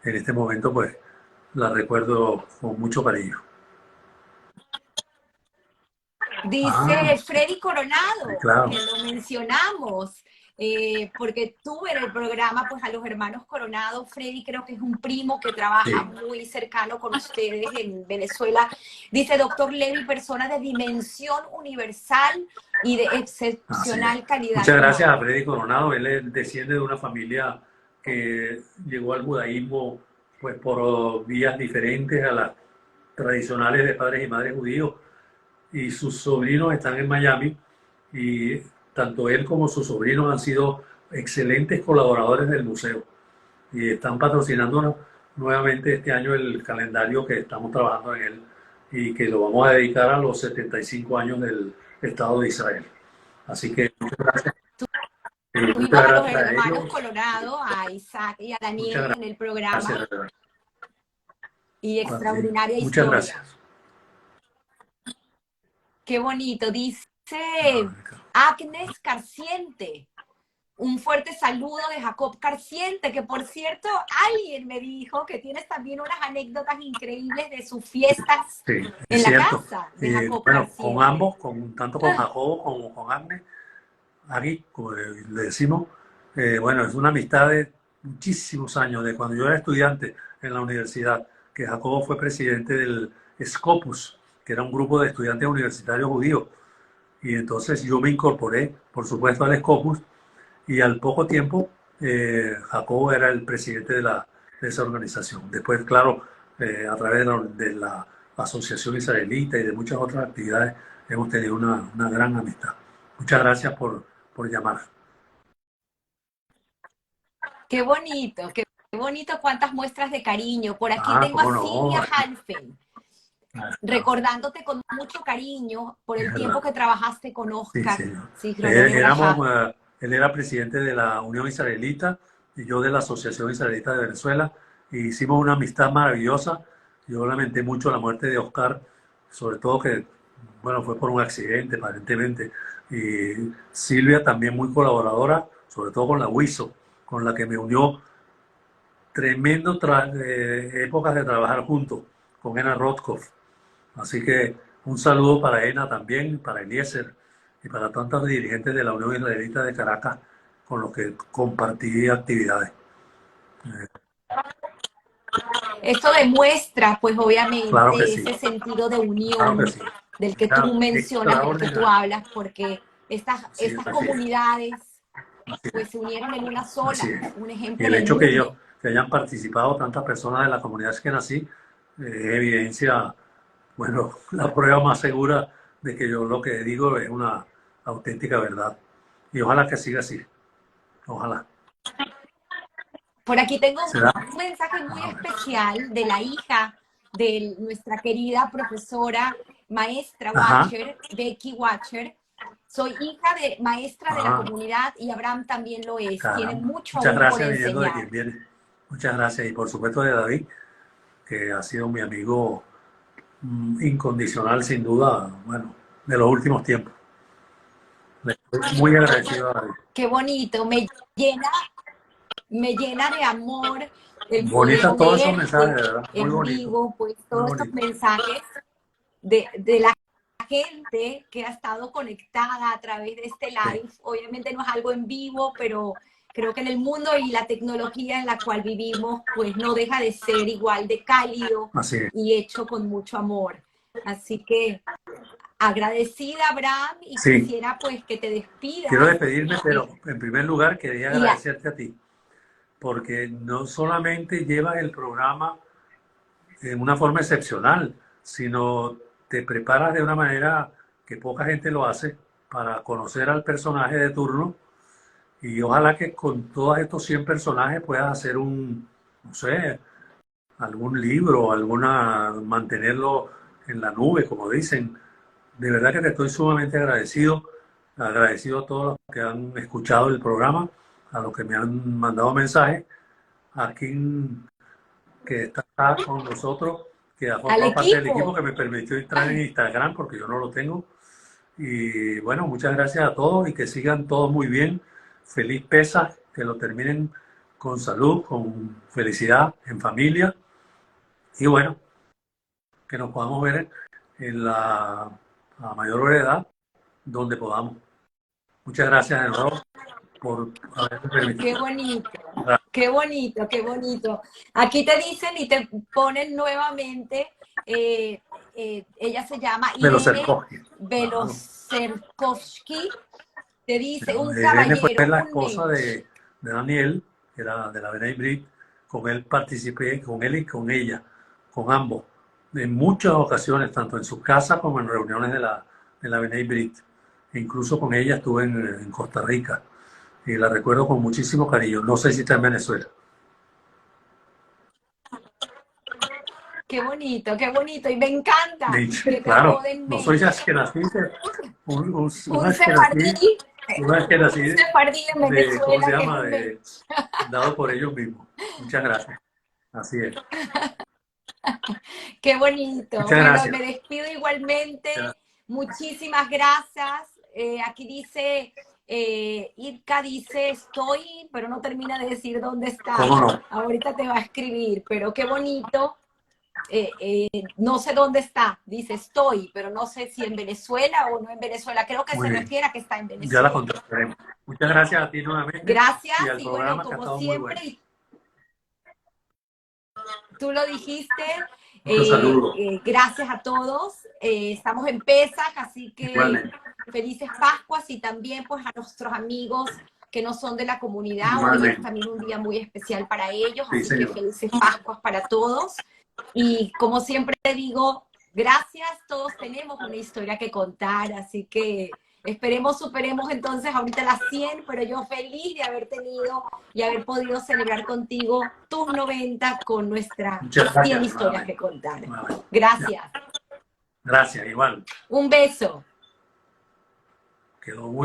en este momento, pues, la recuerdo con mucho cariño. Ah, Dice Freddy sí, Coronado, claro. que lo mencionamos, porque tuve en el programa pues a los hermanos Coronado. Freddy creo que es un primo que trabaja Sí. muy cercano con ustedes en Venezuela. Dice, doctor Levy, persona de dimensión universal y de Así es. excepcional calidad Muchas gracias a humana. Freddy Coronado. Desciende de una familia que llegó al judaísmo pues por vías diferentes a las tradicionales de padres y madres judíos. Y sus sobrinos están en Miami y tanto él como sus sobrinos han sido excelentes colaboradores del museo y están patrocinando nuevamente este año el calendario que estamos trabajando en él y que lo vamos a dedicar a los 75 años del Estado de Israel. Así que Tuvimos muchas a los gracias a hermanos ellos, Coronado, a Isaac y a muchas Daniel en el gracias, programa, de verdad. y Así, extraordinaria muchas historia. gracias. Qué bonito. Dice No, Agnes Carciente. Un fuerte saludo de Jacob Carciente, que por cierto, alguien me dijo que tienes también unas anécdotas increíbles de sus fiestas sí, es en la cierto. casa de Jacob Bueno, con Carciente. ambos, tanto con Jacobo como con Agnes, Agui, como le decimos, bueno, es una amistad de muchísimos años, de cuando yo era estudiante en la universidad, que Jacobo fue presidente del Scopus, que era un grupo de estudiantes universitarios judíos. Y entonces yo me incorporé, por supuesto, al Scopus, y al poco tiempo Jacobo era el presidente de esa organización. Después, claro, a través de la Asociación Israelita y de muchas otras actividades, hemos tenido una gran amistad. Muchas gracias por llamar. Qué bonito cuántas muestras de cariño. Por aquí Ah, tengo a cómo no. Silvia Halfen, Ah, recordándote con mucho cariño por es el tiempo verdad. que trabajaste con Sí, Oscar, señor. Zichrono Libraja. Él era presidente de la Unión Israelita y yo de la Asociación Israelita de Venezuela. Y hicimos una amistad maravillosa. Yo lamenté mucho la muerte de Oscar, sobre todo que, bueno, fue por un accidente, aparentemente. Y Silvia también muy colaboradora, sobre todo con la WISO, con la que me unió tremendo épocas de trabajar juntos, con Ena Rothkopf. Así que un saludo para Ena también, para Eliezer y para tantos dirigentes de la Unión Israelita de Caracas con los que compartí actividades. Esto demuestra, pues Claro que obviamente, sí, ese sentido de claro que unión sí. del que Era tú mencionas, del que tú extraordinario. hablas, porque Así es, estas así es, comunidades así pues se es, unieron en una así sola, es. un Y ejemplo el en el hecho que mundo. que hayan participado tantas personas de la comunidad que nací, evidencia, bueno, la prueba más segura de que yo lo que digo es una auténtica verdad. Y ojalá que siga así, ojalá. Por aquí tengo Será. un mensaje muy A ver. especial de la hija de nuestra querida profesora maestra Ajá. Watcher, Becky Watcher. Soy hija de maestra de la Ah, comunidad y Abraham también lo es. Tiene caramba. mucho Muchas aún por gracias viniendo de quien enseñar. viene. Muchas gracias. Y por supuesto de David, que ha sido mi amigo incondicional, sin duda, bueno, de los últimos tiempos. Le estoy muy agradecido a David. Qué bonito, me llena de amor el poder Bonitas todos esos leerte mensajes, de verdad. Muy en bonito. vivo, pues Muy todos estos bonito. mensajes de la gente que ha estado conectada a través de este Sí, live. Obviamente no es algo en vivo, pero creo que en el mundo y la tecnología en la cual vivimos, pues no deja de ser igual de cálido así es. y hecho con mucho amor. Así que agradecida, Abraham, y Sí, quisiera pues que te quiero despidas. despedirme, pero en primer lugar quería Y a- agradecerte a ti, porque no solamente llevas el programa en una forma excepcional, sino te preparas de una manera que poca gente lo hace para conocer al personaje de turno y ojalá que con todos estos 100 personajes puedas hacer un, no sé, algún libro, mantenerlo en la nube, como dicen. De verdad que te estoy sumamente agradecido, agradecido a todos los que han escuchado el programa, a los que me han mandado mensajes, a quien que está acá con nosotros, que ha al formado parte del equipo, que equipo. me permitió entrar en Instagram porque yo no lo tengo. Y bueno, muchas gracias a todos y que sigan todos muy bien. Feliz Pesas, que lo terminen con salud, con felicidad, en familia. Y bueno, que nos podamos ver en a mayor edad, donde podamos. Muchas gracias de nuevo por haberme Qué permitido. bonito, qué bonito, qué bonito. Aquí te dicen y te ponen nuevamente, eh, ella se llama De los Irene Serkoski. Claro. Beloserkovsky, te dice, un Irene fue caballero, la un esposa mensch. de Daniel, que era de la B'nai Brit. Con él participé, con él y con ella, con ambos, en muchas ocasiones, tanto en su casa como en reuniones de la B'nai Brit. E incluso con ella estuve en Costa Rica y la recuerdo con muchísimo cariño. No sé si está en Venezuela. Qué bonito, y me encanta que te Claro, apoden no soy mensch. ashkenazí, un Un sefardí, ashkenazí, un un ashkenazí sefardí en de, ¿cómo se Venezuela que es llama? un mensch. Dado por ellos mismos. Muchas gracias. Así es. Qué bonito. Muchas Bueno, gracias. me despido igualmente. Muchas- Muchísimas gracias. Aquí dice, Irka dice, estoy, pero no termina de decir dónde está. ¿Cómo no? Ahorita te va a escribir, pero qué bonito. No sé dónde está. Dice, estoy, pero no sé si en Venezuela o no en Venezuela. Creo que Muy se bien. refiere a que está en Ya la Venezuela. contactaremos. Muchas gracias a ti nuevamente Gracias y al y bueno, programa que ha como estado muy bueno. siempre, tú lo dijiste, Muchos saludos. gracias a todos. Estamos en Pesaj, así que Igualmente. felices Pascuas y también pues a nuestros amigos que no son de la comunidad. Hoy es Igualmente. también un día muy especial para ellos, Sí, así que señor. felices Pascuas para todos. Y como siempre digo, gracias, todos tenemos una historia que contar, así que esperemos, superemos entonces ahorita las 100, pero yo feliz de haber tenido y haber podido celebrar contigo tus 90 con nuestras Muchas 100 gracias historias que nuevamente. contar. Nuevamente. Ya. Gracias. Gracias, igual. Un beso. Quedó muy